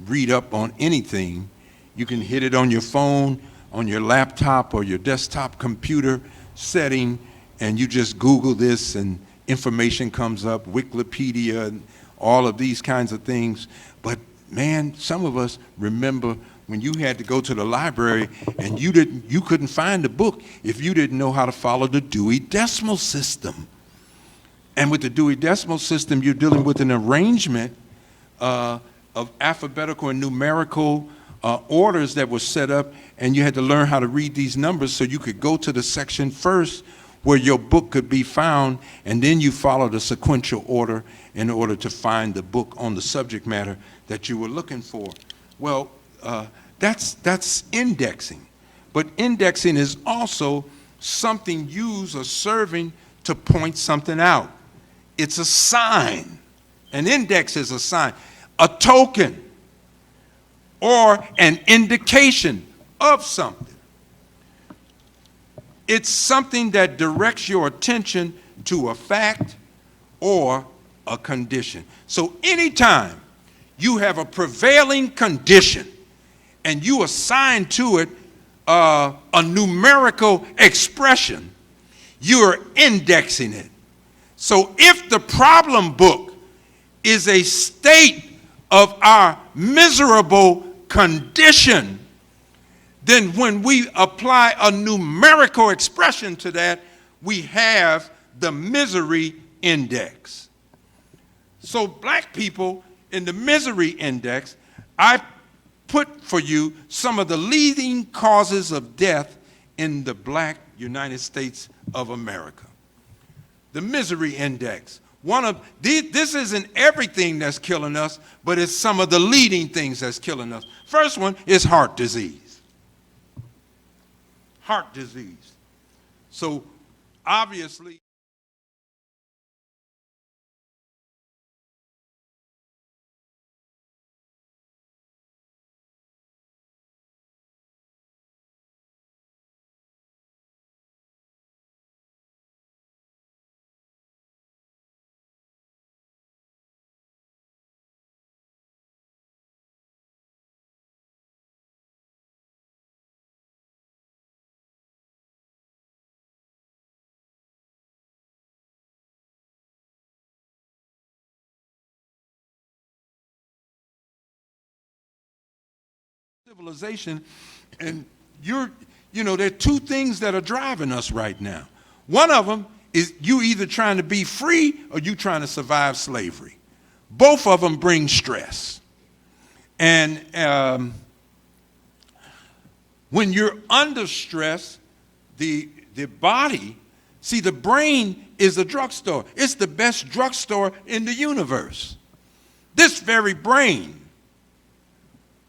read up on anything. You can hit it on your phone, on your laptop or your desktop computer setting, and you just Google this and information comes up, Wikipedia and all of these kinds of things. But man, some of us remember when you had to go to the library and you couldn't find a book if you didn't know how to follow the Dewey Decimal System. And with the Dewey Decimal System, you're dealing with an arrangement of alphabetical and numerical orders that were set up, and you had to learn how to read these numbers so you could go to the section first where your book could be found, and then you follow the sequential order in order to find the book on the subject matter that you were looking for. Well, that's indexing. But indexing is also something used or serving to point something out. It's a sign. An index is a sign, a token, or an indication of something. It's something that directs your attention to a fact or a condition. So anytime you have a prevailing condition and you assign to it a numerical expression, you are indexing it. So if the problem book is a state of our miserable condition, then when we apply a numerical expression to that, we have the misery index. So black people in the misery index, I put for you some of the leading causes of death in the black United States of America. The misery index. This isn't everything that's killing us, but it's some of the leading things that's killing us. First one is heart disease. Heart disease. So obviously, civilization, and there are two things that are driving us right now. One of them is you either trying to be free or you trying to survive slavery. Both of them bring stress. And when you're under stress, the body, see, the brain is a drugstore. It's the best drugstore in the universe. This very brain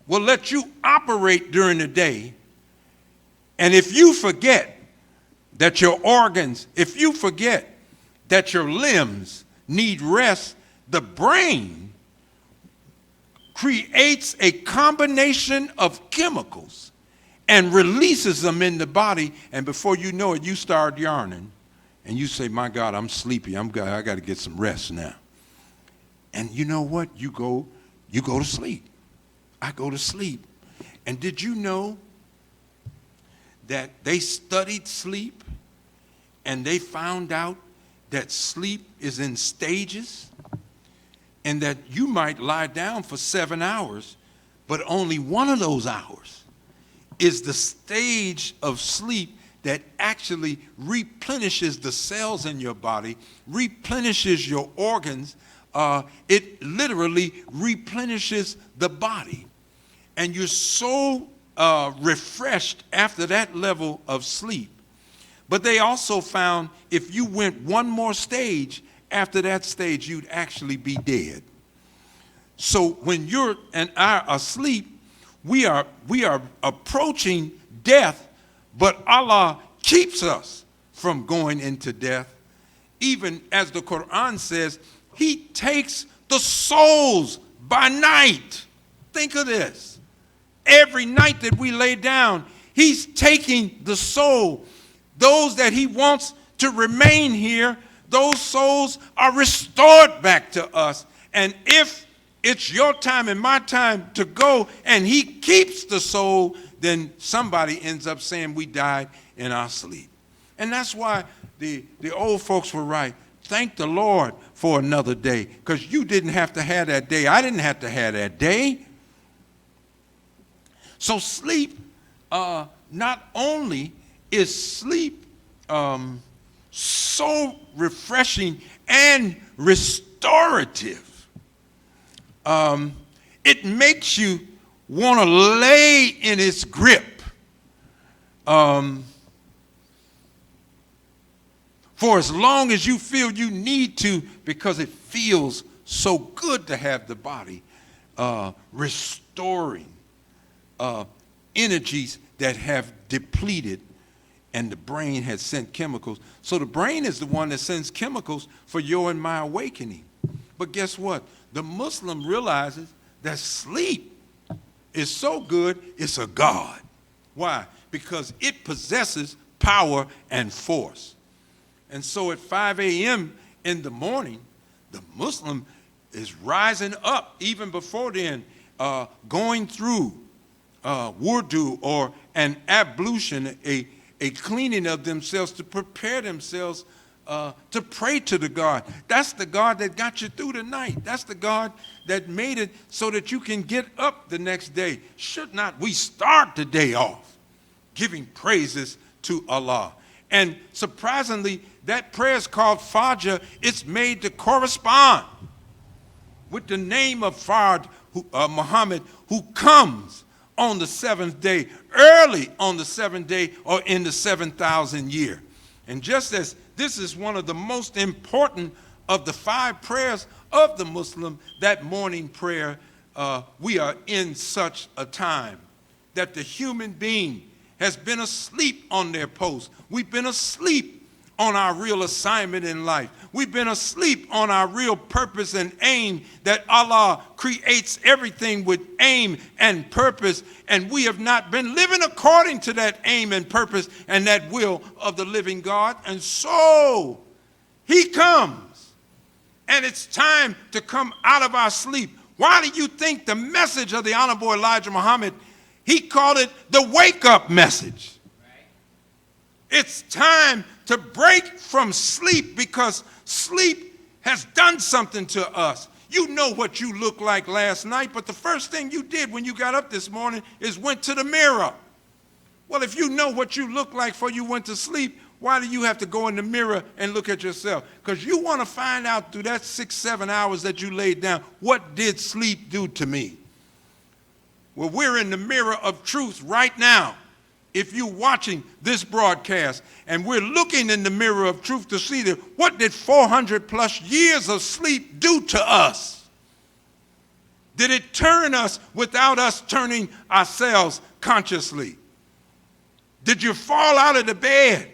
will let you operate during the day, and if you forget that your organs, if you forget that your limbs need rest, the brain creates a combination of chemicals and releases them in the body, and before you know it, you start yarning, and you say, my God, I'm sleepy, I got to get some rest now. And you know what? You go to sleep. I go to sleep. And did you know that they studied sleep and they found out that sleep is in stages, and that you might lie down for 7 hours, but only one of those hours is the stage of sleep that actually replenishes the cells in your body, replenishes your organs. It literally replenishes the body. And you're so refreshed after that level of sleep. But they also found if you went one more stage, after that stage, you'd actually be dead. So when you're and I are asleep, we are approaching death, but Allah keeps us from going into death. Even as the Quran says, He takes the souls by night. Think of this. Every night that we lay down, He's taking the soul. Those that He wants to remain here, those souls are restored back to us. And if it's your time and my time to go and He keeps the soul, then somebody ends up saying we died in our sleep. And that's why the old folks were right. thank the Lord for another day, because you didn't have to have that day. I didn't have to have that day. So sleep, not only is sleep so refreshing and restorative, it makes you want to lay in its grip. For as long as you feel you need to, because it feels so good to have the body restoring energies that have depleted, and the brain has sent chemicals. So the brain is the one that sends chemicals for your and my awakening. But guess what? The Muslim realizes that sleep is so good, it's a god. Why? Because it possesses power and force. And so at 5 a.m. in the morning, the Muslim is rising up even before then, going through wudu, or an ablution, a cleaning of themselves to prepare themselves to pray to the God. That's the God that got you through the night. That's the God that made it so that you can get up the next day. Should not we start the day off giving praises to Allah? And surprisingly, that prayer is called Fajr. It's made to correspond with the name of Muhammad, who comes on the seventh day, early on the seventh day, or in the 7,000th year. And just as this is one of the most important of the 5 prayers of the Muslim, that morning prayer, we are in such a time that the human being has been asleep on their post. We've been asleep on our real assignment in life. We've been asleep on our real purpose and aim, that Allah creates everything with aim and purpose, and we have not been living according to that aim and purpose and that will of the living God. And so he comes, and it's time to come out of our sleep. Why do you think the message of the Honorable Elijah Muhammad, he called it the wake-up message? It's time to break from sleep, because sleep has done something to us. You know what you looked like last night, but the first thing you did when you got up this morning is went to the mirror. Well, if you know what you look like before you went to sleep, why do you have to go in the mirror and look at yourself? Because you want to find out through that 6-7 hours that you laid down, what did sleep do to me? Well, we're in the mirror of truth right now. If you're watching this broadcast, and we're looking in the mirror of truth to see that what did 400 plus years of sleep do to us? Did it turn us without us turning ourselves consciously? Did you fall out of the bed?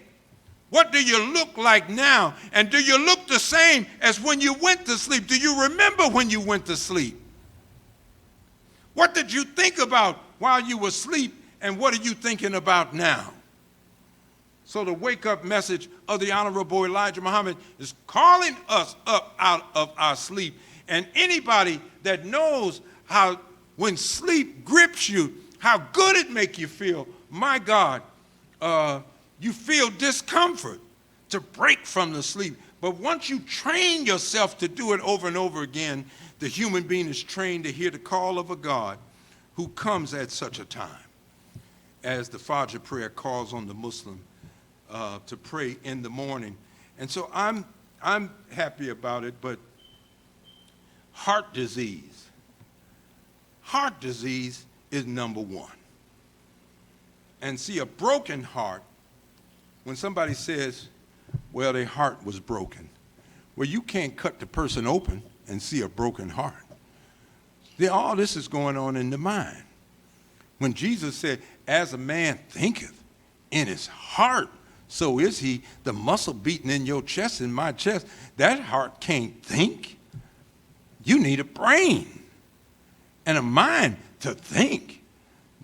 What do you look like now? And do you look the same as when you went to sleep? Do you remember when you went to sleep? What did you think about while you were asleep? And what are you thinking about now? So the wake-up message of the Honorable Elijah Muhammad is calling us up out of our sleep. And anybody that knows how when sleep grips you, how good it makes you feel, my God, you feel discomfort to break from the sleep. But once you train yourself to do it over and over again, the human being is trained to hear the call of a God who comes at such a time, as the Fajr prayer calls on the Muslim to pray in the morning. And so I'm happy about it, but heart disease is number one. And see, a broken heart, when somebody says, well, their heart was broken, well, you can't cut the person open and see a broken heart. All this is going on in the mind. When Jesus said, as a man thinketh in his heart, so is he. The muscle beating in your chest, in my chest, that heart can't think. You need a brain and a mind to think.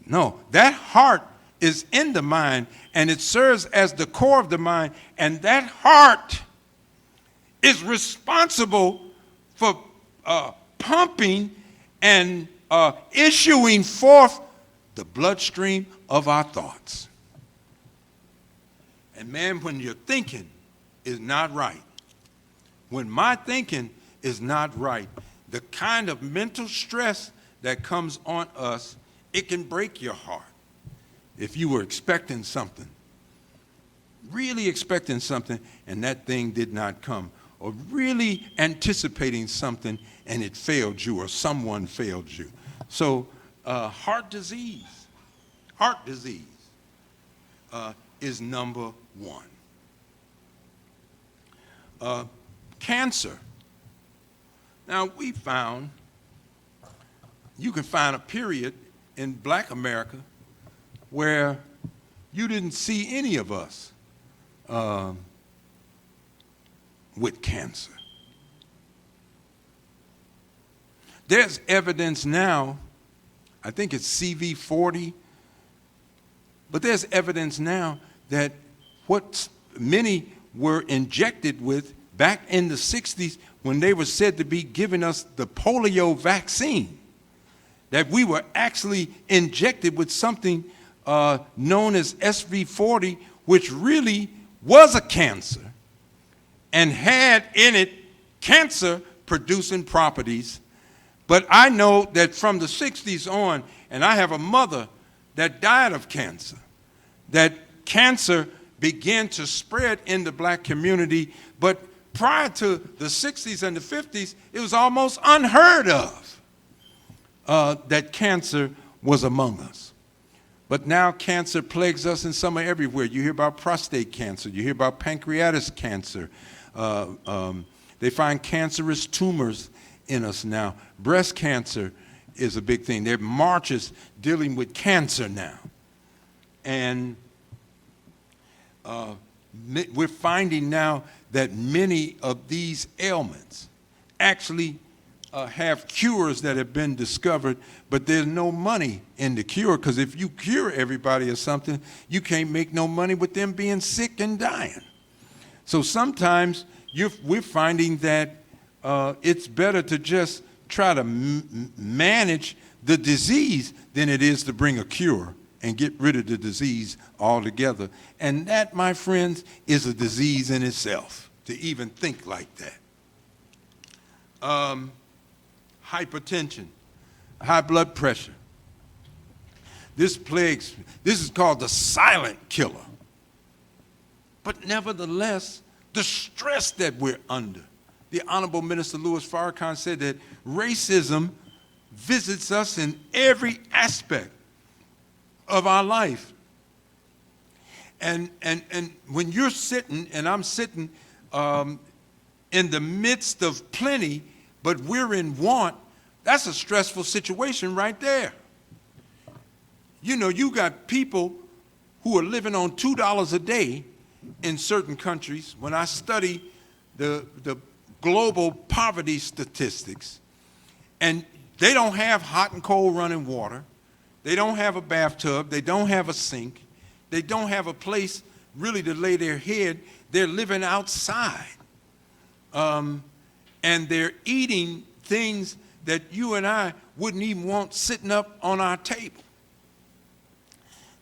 No, that heart is in the mind, and it serves as the core of the mind, and that heart is responsible for pumping and issuing forth the bloodstream of our thoughts. And man, when your thinking is not right, when my thinking is not right, the kind of mental stress that comes on us, it can break your heart. If you were expecting something, really expecting something, and that thing did not come, or really anticipating something and it failed you, or someone failed you. So heart disease is number one. Cancer. Now, we found, you can find a period in Black America where you didn't see any of us with cancer. There's evidence now, I think it's CV40, but there's evidence now that what many were injected with back in the 60s when they were said to be giving us the polio vaccine, that we were actually injected with something known as SV40, which really was a cancer and had in it cancer-producing properties. But I know that from the 60s on, and I have a mother that died of cancer, that cancer began to spread in the Black community, but prior to the 60s and the 50s, it was almost unheard of that cancer was among us. But now cancer plagues us in some everywhere. You hear about prostate cancer. You hear about pancreatic cancer. They find cancerous tumors in us now. Breast cancer is a big thing. There are marches dealing with cancer now. And we're finding now that many of these ailments actually have cures that have been discovered, but there's no money in the cure, because if you cure everybody of something, you can't make no money with them being sick and dying. So sometimes we're finding that it's better to just try to manage the disease than it is to bring a cure and get rid of the disease altogether. And that, my friends, is a disease in itself, to even think like that. Hypertension, high blood pressure. This is called the silent killer. But nevertheless, the stress that we're under. The Honorable Minister Louis Farrakhan said that racism visits us in every aspect of our life. And when you're sitting, and I'm sitting in the midst of plenty, but we're in want, that's a stressful situation right there. You know, you got people who are living on $2 a day in certain countries. When I study the global poverty statistics, and they don't have hot and cold running water, they don't have a bathtub, they don't have a sink, they don't have a place really to lay their head, they're living outside. And they're eating things that you and I wouldn't even want sitting up on our table.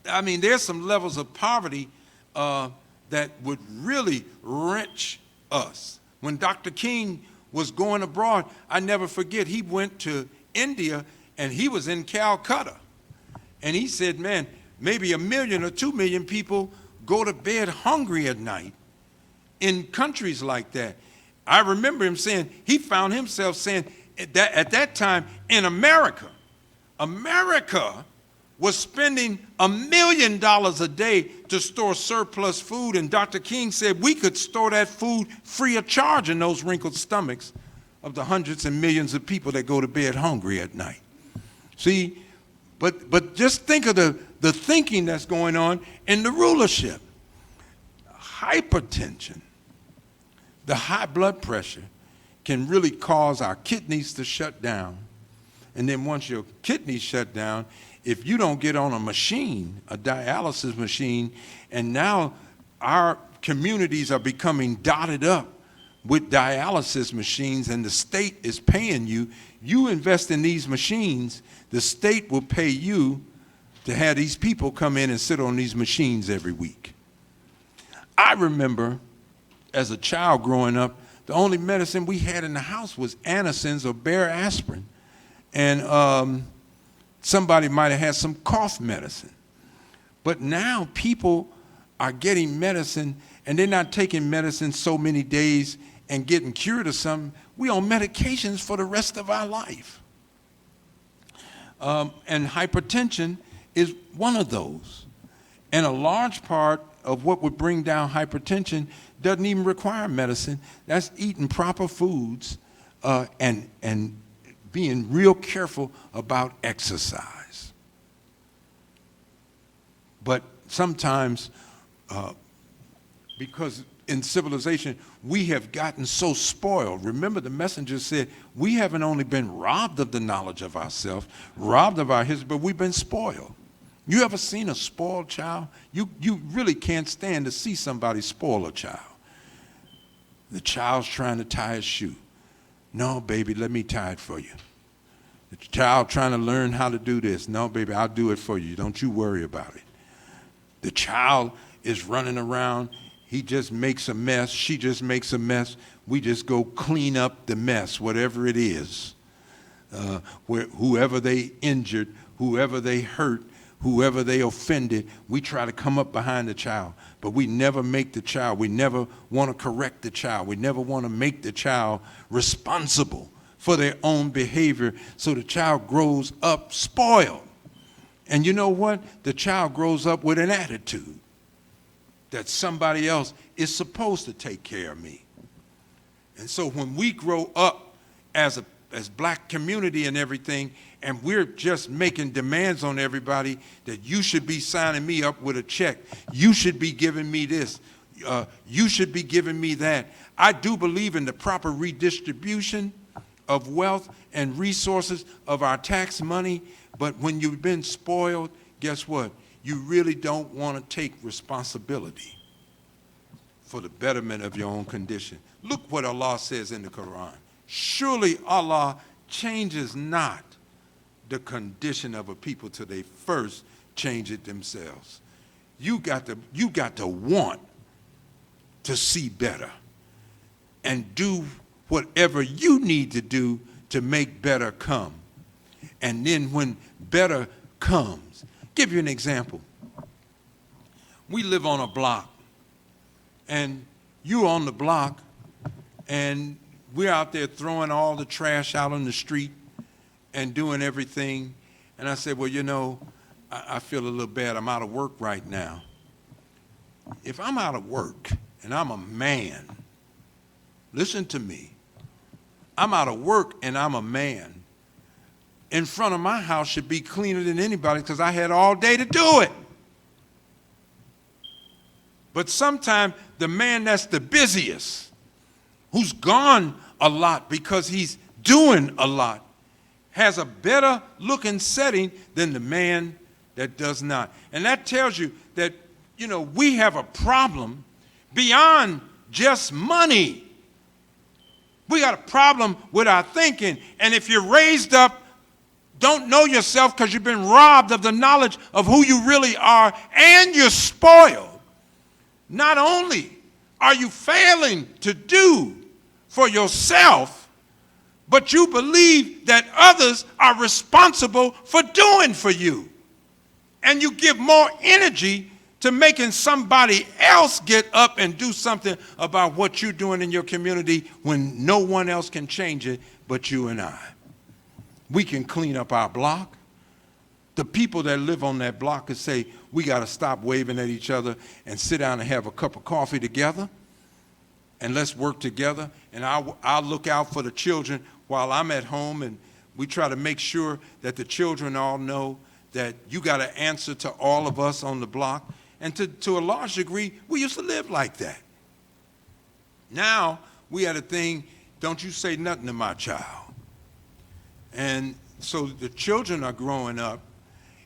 I mean, there's some levels of poverty that would really wrench us. When Dr. King was going abroad, I never forget, he went to India and he was in Calcutta. And he said, man, maybe 1 million or 2 million people go to bed hungry at night in countries like that. I remember him saying, he found himself saying that at that time in America was spending $1 million a day to store surplus food, and Dr. King said we could store that food free of charge in those wrinkled stomachs of the hundreds and millions of people that go to bed hungry at night. See, but just think of the thinking that's going on in the rulership. Hypertension, the high blood pressure, can really cause our kidneys to shut down. And then once your kidneys shut down, if you don't get on a machine, a dialysis machine, and now our communities are becoming dotted up with dialysis machines, and the state is paying you, you invest in these machines, the state will pay you to have these people come in and sit on these machines every week. I remember as a child growing up, The only medicine we had in the house was anacins or bare aspirin. And somebody might have had some cough medicine. But now people are getting medicine, and they're not taking medicine so many days and getting cured of something. We on medications for the rest of our life. And hypertension is one of those. And a large part of what would bring down hypertension doesn't even require medicine. That's eating proper foods and being real careful about exercise. But sometimes, because in civilization, we have gotten so spoiled. Remember, the messenger said, we haven't only been robbed of the knowledge of ourselves, robbed of our history, but we've been spoiled. You ever seen a spoiled child? You really can't stand to see somebody spoil a child. The child's trying to tie his shoe. No, baby, let me tie it for you. The child trying to learn how to do this. No, baby, I'll do it for you. Don't you worry about it. The child is running around. He just makes a mess. She just makes a mess. We just go clean up the mess, whatever it is. Whoever they injured, whoever they hurt, whoever they offended, we try to come up behind the child. But we never make the child. We never want to correct the child. We never want to make the child responsible for their own behavior. So the child grows up spoiled. And you know what? The child grows up with an attitude that somebody else is supposed to take care of me. And so when we grow up as black community and everything, and we're just making demands on everybody that you should be signing me up with a check, you should be giving me this, you should be giving me that. I do believe in the proper redistribution of wealth and resources of our tax money, but when you've been spoiled, guess what? You really don't want to take responsibility for the betterment of your own condition. Look what Allah says in the Quran. Surely Allah changes not the condition of a people till they first change it themselves. You got to want to see better and do whatever you need to do to make better come. And then when better comes, give you an example. We live on a block, and you're on the block, and we're out there throwing all the trash out on the street and doing everything. And I said, well, you know, I feel a little bad. I'm out of work right now. If I'm out of work and I'm a man, listen to me. I'm out of work and I'm a man. In front of my house should be cleaner than anybody because I had all day to do it. But sometimes the man that's the busiest, who's gone a lot because he's doing a lot, has a better looking setting than the man that does not. And that tells you that, you know, we have a problem beyond just money. We got a problem with our thinking. And if you're raised up, don't know yourself because you've been robbed of the knowledge of who you really are, and you're spoiled, not only are you failing to do for yourself, but you believe that others are responsible for doing for you. And you give more energy to making somebody else get up and do something about what you're doing in your community when no one else can change it but you and I. We can clean up our block. The people that live on that block could say, we got to stop waving at each other and sit down and have a cup of coffee together, and let's work together. And I'll look out for the children while I'm at home, and we try to make sure that the children all know that you got to answer to all of us on the block. And to a large degree, we used to live like that. Now we had a thing, don't you say nothing to my child. And so the children are growing up,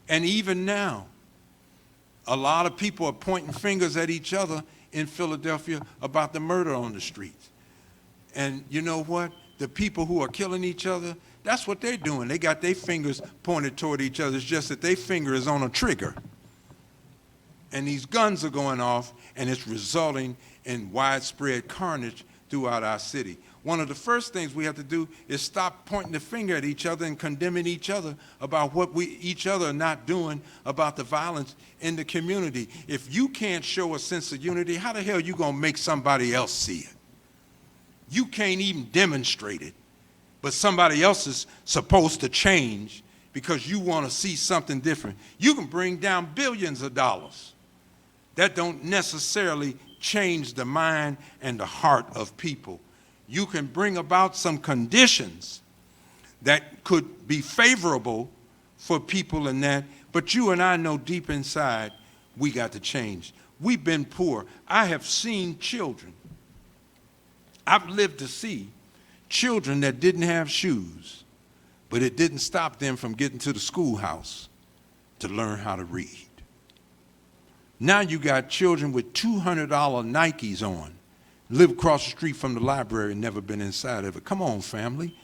and even now, a lot of people are pointing fingers at each other in Philadelphia about the murder on the streets. And you know what? The people who are killing each other, that's what they're doing. They got their fingers pointed toward each other. It's just that their finger is on a trigger. And these guns are going off, and it's resulting in widespread carnage throughout our city. One of the first things we have to do is stop pointing the finger at each other and condemning each other about what each other are not doing about the violence in the community. If you can't show a sense of unity, how the hell are you going to make somebody else see it? You can't even demonstrate it, but somebody else is supposed to change because you want to see something different. You can bring down billions of dollars. That don't necessarily change the mind and the heart of people. You can bring about some conditions that could be favorable for people in that, but you and I know deep inside we got to change. We've been poor. I have seen children. I've lived to see children that didn't have shoes, but it didn't stop them from getting to the schoolhouse to learn how to read. Now you got children with $200 Nikes on, live across the street from the library and never been inside of it. Come on, family.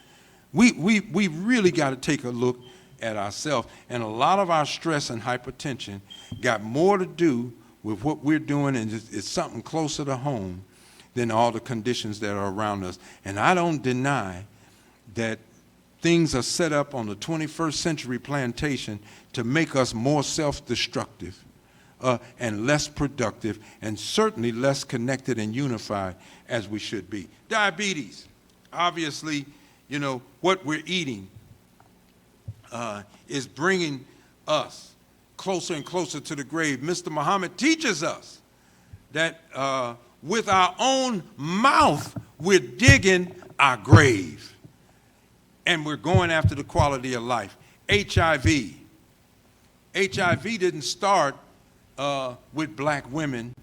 We really got to take a look at ourselves. And a lot of our stress and hypertension got more to do with what we're doing, and it's something closer to home than all the conditions that are around us. And I don't deny that things are set up on the 21st century plantation to make us more self-destructive and less productive, and certainly less connected and unified as we should be. Diabetes, obviously, you know, what we're eating is bringing us closer and closer to the grave. Mr. Muhammad teaches us that with our own mouth, we're digging our grave, and we're going after the quality of life. HIV didn't start with black women,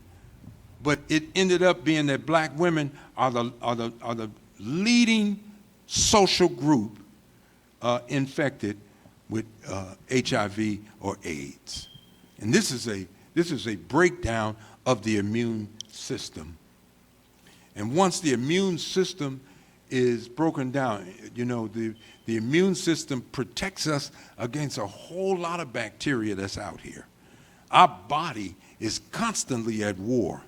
but it ended up being that black women are the leading social group infected with HIV or AIDS. And this is a breakdown of the immune system. And once the immune system is broken down, you know, the immune system protects us against a whole lot of bacteria that's out here. Our body is constantly at war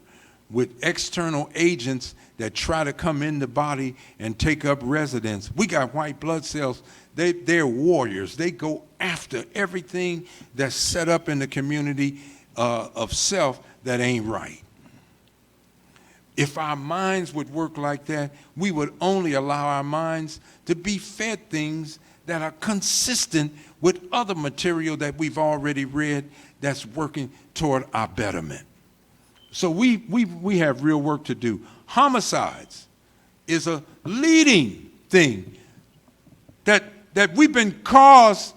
with external agents that try to come in the body and take up residence. We got white blood cells. They're warriors. They go after everything that's set up in the community of self that ain't right. If our minds would work like that, we would only allow our minds to be fed things that are consistent with other material that we've already read that's working toward our betterment. So we have real work to do. Homicides is a leading thing that we've been caused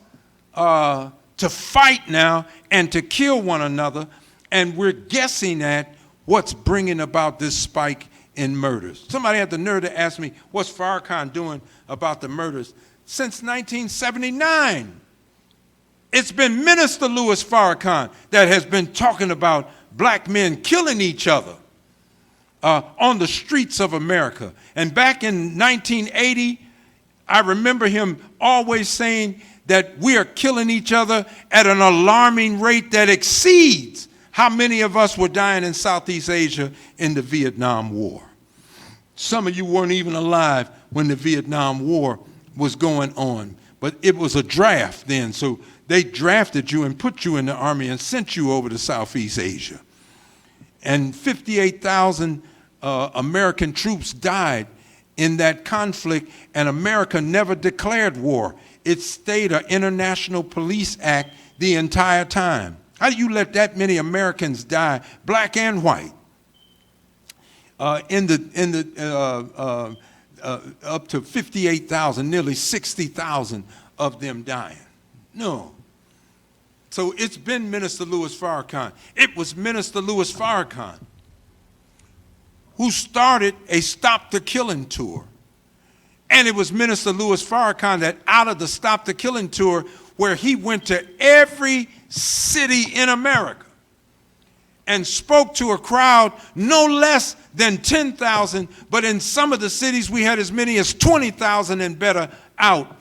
to fight now and to kill one another, and we're guessing at what's bringing about this spike in murders. Somebody had the nerve to ask me, what's Farrakhan doing about the murders? Since 1979, it's been Minister Louis Farrakhan that has been talking about black men killing each other on the streets of America. And back in 1980, I remember him always saying that we are killing each other at an alarming rate that exceeds how many of us were dying in Southeast Asia in the Vietnam War. Some of you weren't even alive when the Vietnam War was going on, but it was a draft then, so they drafted you and put you in the army and sent you over to Southeast Asia. And 58,000 American troops died in that conflict, and America never declared war. It stayed an international police act the entire time. How do you let that many Americans die, black and white, up to 58,000, nearly 60,000 of them dying? No. So it's been Minister Louis Farrakhan. It was Minister Louis Farrakhan who started a Stop the Killing tour. And it was Minister Louis Farrakhan that out of the Stop the Killing tour, where he went to every city in America and spoke to a crowd no less than 10,000, but in some of the cities we had as many as 20,000 and better out.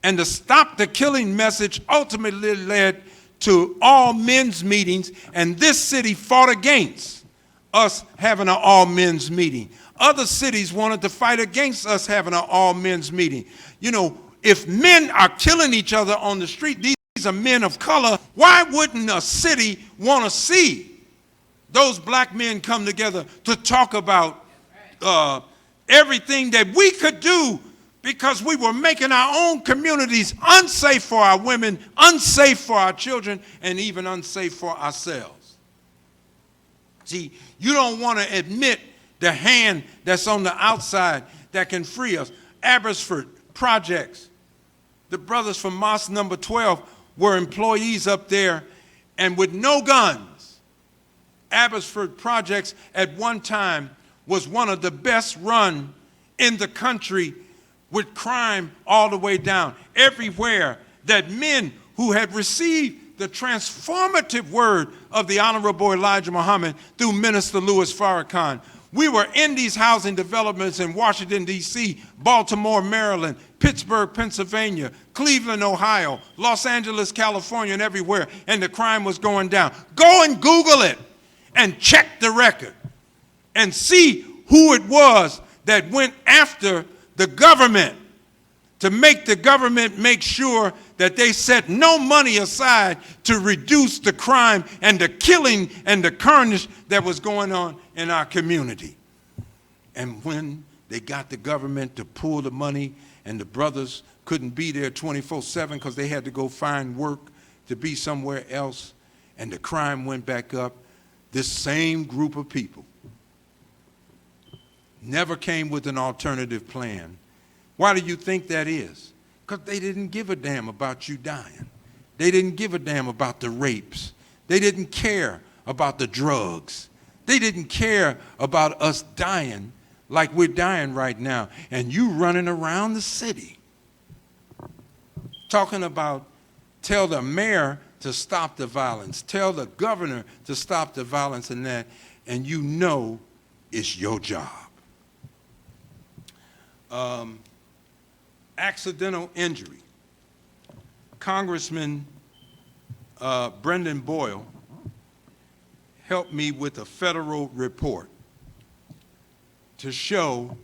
And the Stop the Killing message ultimately led to all men's meetings, and this city fought against us having an all-men's meeting. Other cities wanted to fight against us having an all-men's meeting. You know, if men are killing each other on the street, these are men of color, why wouldn't a city want to see those black men come together to talk about everything that we could do, because we were making our own communities unsafe for our women, unsafe for our children, and even unsafe for ourselves. See, you don't want to admit the hand that's on the outside that can free us. Abbotsford Projects, the brothers from Mosque number 12 were employees up there, and with no guns. Abbotsford Projects at one time was one of the best run in the country, with crime all the way down. Everywhere that men who had received the transformative word of the Honorable Elijah Muhammad through Minister Louis Farrakhan. We were in these housing developments in Washington, D.C., Baltimore, Maryland, Pittsburgh, Pennsylvania, Cleveland, Ohio, Los Angeles, California, and everywhere, and the crime was going down. Go and Google it and check the record and see who it was that went after the government to make the government make sure that they set no money aside to reduce the crime and the killing and the carnage that was going on in our community. And when they got the government to pull the money and the brothers couldn't be there 24/7 because they had to go find work to be somewhere else, and the crime went back up, this same group of people never came with an alternative plan. Why do you think that is? Because they didn't give a damn about you dying. They didn't give a damn about the rapes. They didn't care about the drugs. They didn't care about us dying like we're dying right now. And you running around the city talking about tell the mayor to stop the violence, tell the governor to stop the violence and that, and you know it's your job. Accidental injury. Congressman Brendan Boyle helped me with a federal report to show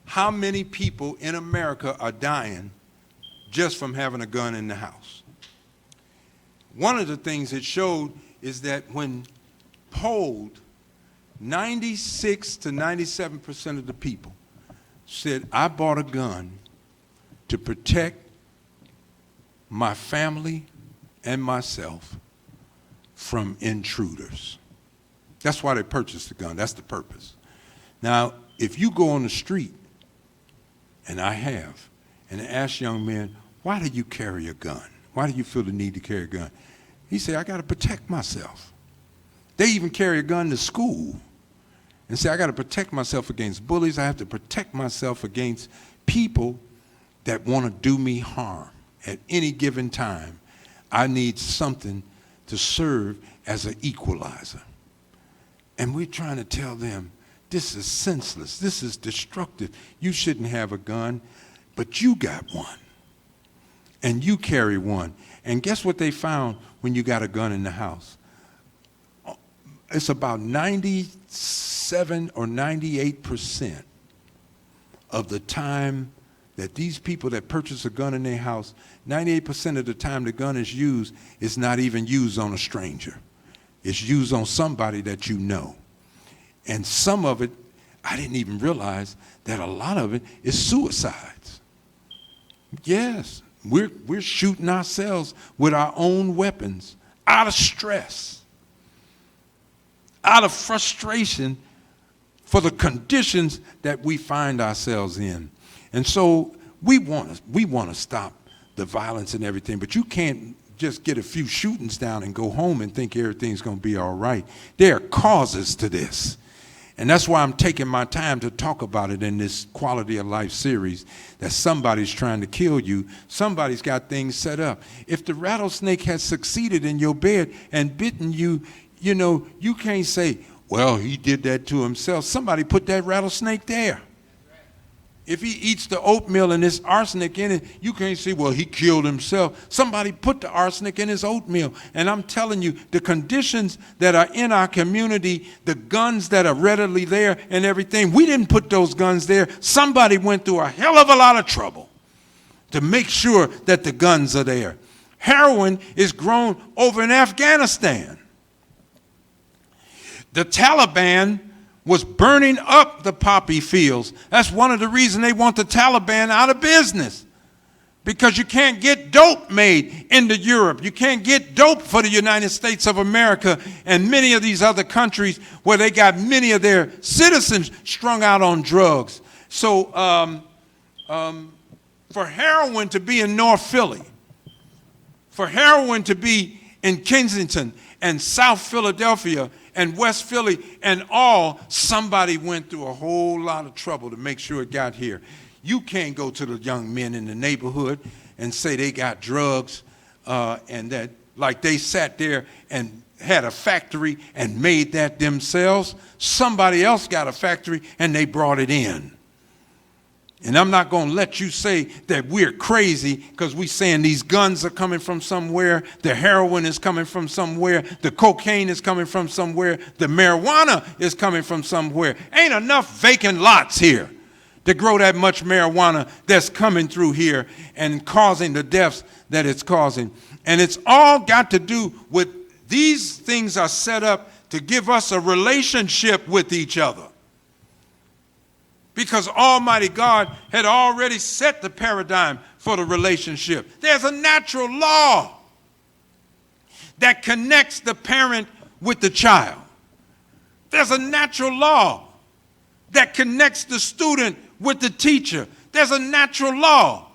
how many people in America are dying just from having a gun in the house. One of the things it showed is that when polled, 96 to 97% of the people said, I bought a gun to protect my family and myself from intruders. That's why they purchased the gun. That's the purpose. Now, if you go on the street, and I have, and ask young men, why do you carry a gun? Why do you feel the need to carry a gun? He said, I got to protect myself. They even carry a gun to school and say, I got to protect myself against bullies. I have to protect myself against people that want to do me harm at any given time. I need something to serve as an equalizer. And we're trying to tell them, this is senseless, this is destructive. You shouldn't have a gun, but you got one. And you carry one. And guess what they found when you got a gun in the house? It's about 97 or 98% of the time that these people that purchase a gun in their house, 98% of the time the gun is used, it's not even used on a stranger. It's used on somebody that you know. And some of it, I didn't even realize that a lot of it is suicides. Yes, we're shooting ourselves with our own weapons out of stress, out of frustration for the conditions that we find ourselves in. And so we want to stop the violence and everything, but you can't just get a few shootings down and go home and think everything's going to be all right. There are causes to this. And that's why I'm taking my time to talk about it in this Quality of Life series, that somebody's trying to kill you. Somebody's got things set up. If the rattlesnake has succeeded in your bed and bitten you, you know, you can't say, well, he did that to himself. Somebody put that rattlesnake there. If he eats the oatmeal and there's arsenic in it, you can't say, well, he killed himself. Somebody put the arsenic in his oatmeal. And I'm telling you, the conditions that are in our community, the guns that are readily there and everything, we didn't put those guns there. Somebody went through a hell of a lot of trouble to make sure that the guns are there. Heroin is grown over in Afghanistan. The Taliban was burning up the poppy fields. That's one of the reasons they want the Taliban out of business. Because you can't get dope made into Europe. You can't get dope for the United States of America and many of these other countries where they got many of their citizens strung out on drugs. So for heroin to be in North Philly, for heroin to be in Kensington and South Philadelphia and West Philly and all, somebody went through a whole lot of trouble to make sure it got here. You can't go to the young men in the neighborhood and say they got drugs and that, like they sat there and had a factory and made that themselves. Somebody else got a factory and they brought it in. And I'm not going to let you say that we're crazy because we're saying these guns are coming from somewhere, the heroin is coming from somewhere, the cocaine is coming from somewhere, the marijuana is coming from somewhere. Ain't enough vacant lots here to grow that much marijuana that's coming through here and causing the deaths that it's causing. And it's all got to do with these things are set up to give us a relationship with each other. Because Almighty God had already set the paradigm for the relationship. There's a natural law that connects the parent with the child. There's a natural law that connects the student with the teacher. There's a natural law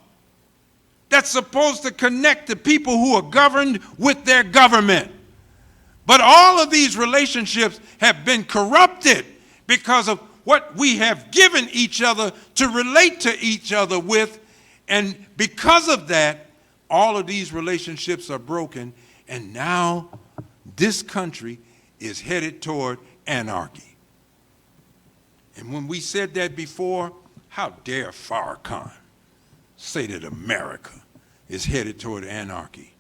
that's supposed to connect the people who are governed with their government. But all of these relationships have been corrupted because of what we have given each other to relate to each other with. And because of that, all of these relationships are broken. And now this country is headed toward anarchy. And when we said that before, how dare Farrakhan say that America is headed toward anarchy?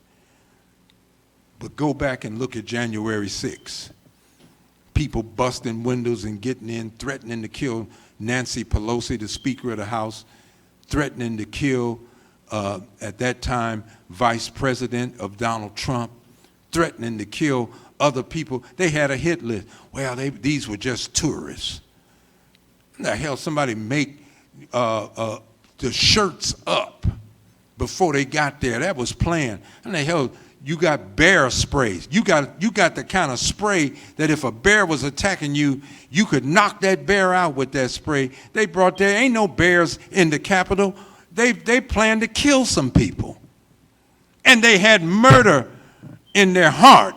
But go back and look at January 6th. People busting windows and getting in, threatening to kill Nancy Pelosi, the Speaker of the House, threatening to kill, at that time, Vice President of Donald Trump, threatening to kill other people. They had a hit list. Well, these were just tourists. The hell, somebody make the shirts up before they got there. That was planned. And the hell, you got bear sprays. You got the kind of spray that if a bear was attacking you, you could knock that bear out with that spray. They brought there, ain't no bears in the Capitol. They planned to kill some people. And they had murder in their heart.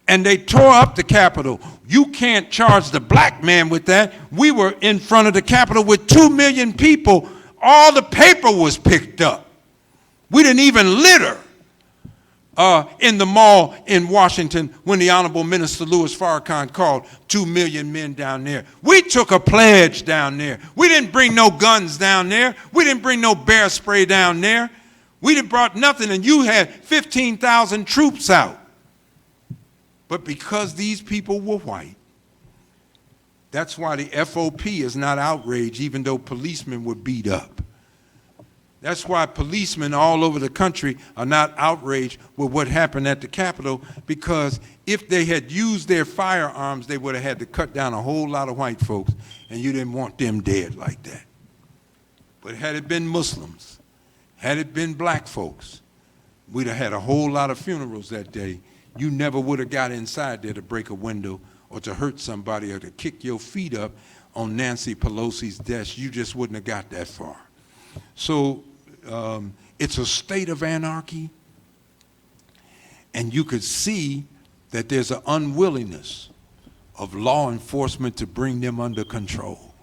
And they tore up the Capitol. You can't charge the black man with that. We were in front of the Capitol with 2 million people. All the paper was picked up. We didn't even litter in the mall in Washington when the Honorable Minister Louis Farrakhan called 2 million men down there. We took a pledge down there. We didn't bring no guns down there. We didn't bring no bear spray down there. We didn't brought nothing, and you had 15,000 troops out. But because these people were white, that's why the FOP is not outraged, even though policemen were beat up. That's why policemen all over the country are not outraged with what happened at the Capitol, because if they had used their firearms, they would have had to cut down a whole lot of white folks, and you didn't want them dead like that. But had it been Muslims, had it been black folks, we'd have had a whole lot of funerals that day. You never would have got inside there to break a window or to hurt somebody or to kick your feet up on Nancy Pelosi's desk. You just wouldn't have got that far. So it's a state of anarchy, and you could see that there's an unwillingness of law enforcement to bring them under control.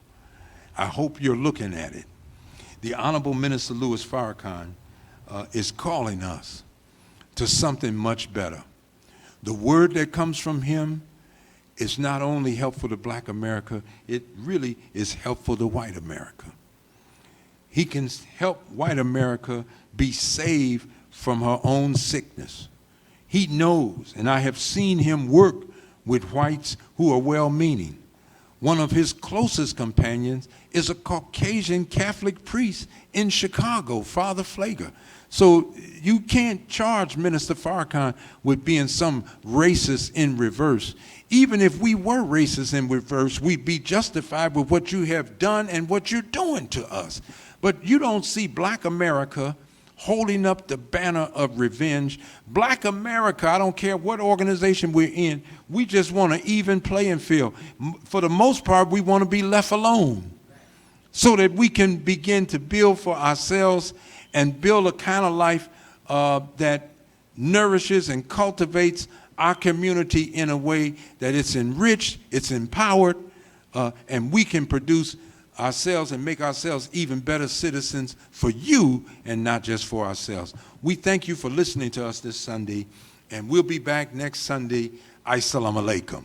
I hope you're looking at it. The Honorable Minister Louis Farrakhan is calling us to something much better. The word that comes from him is not only helpful to black America, it really is helpful to white America. He can help white America be saved from her own sickness. He knows, and I have seen him work with whites who are well-meaning. One of his closest companions is a Caucasian Catholic priest in Chicago, Father Flager. So you can't charge Minister Farrakhan with being some racist in reverse. Even if we were racist in reverse, we'd be justified with what you have done and what you're doing to us. But you don't see black America holding up the banner of revenge. Black America, I don't care what organization we're in, we just want an even playing field. For the most part, we want to be left alone so that we can begin to build for ourselves and build a kind of life that nourishes and cultivates our community in a way that it's enriched, it's empowered, and we can produce ourselves and make ourselves even better citizens for you and not just for ourselves. We thank you for listening to us this Sunday, and we'll be back next Sunday. Assalamu alaikum.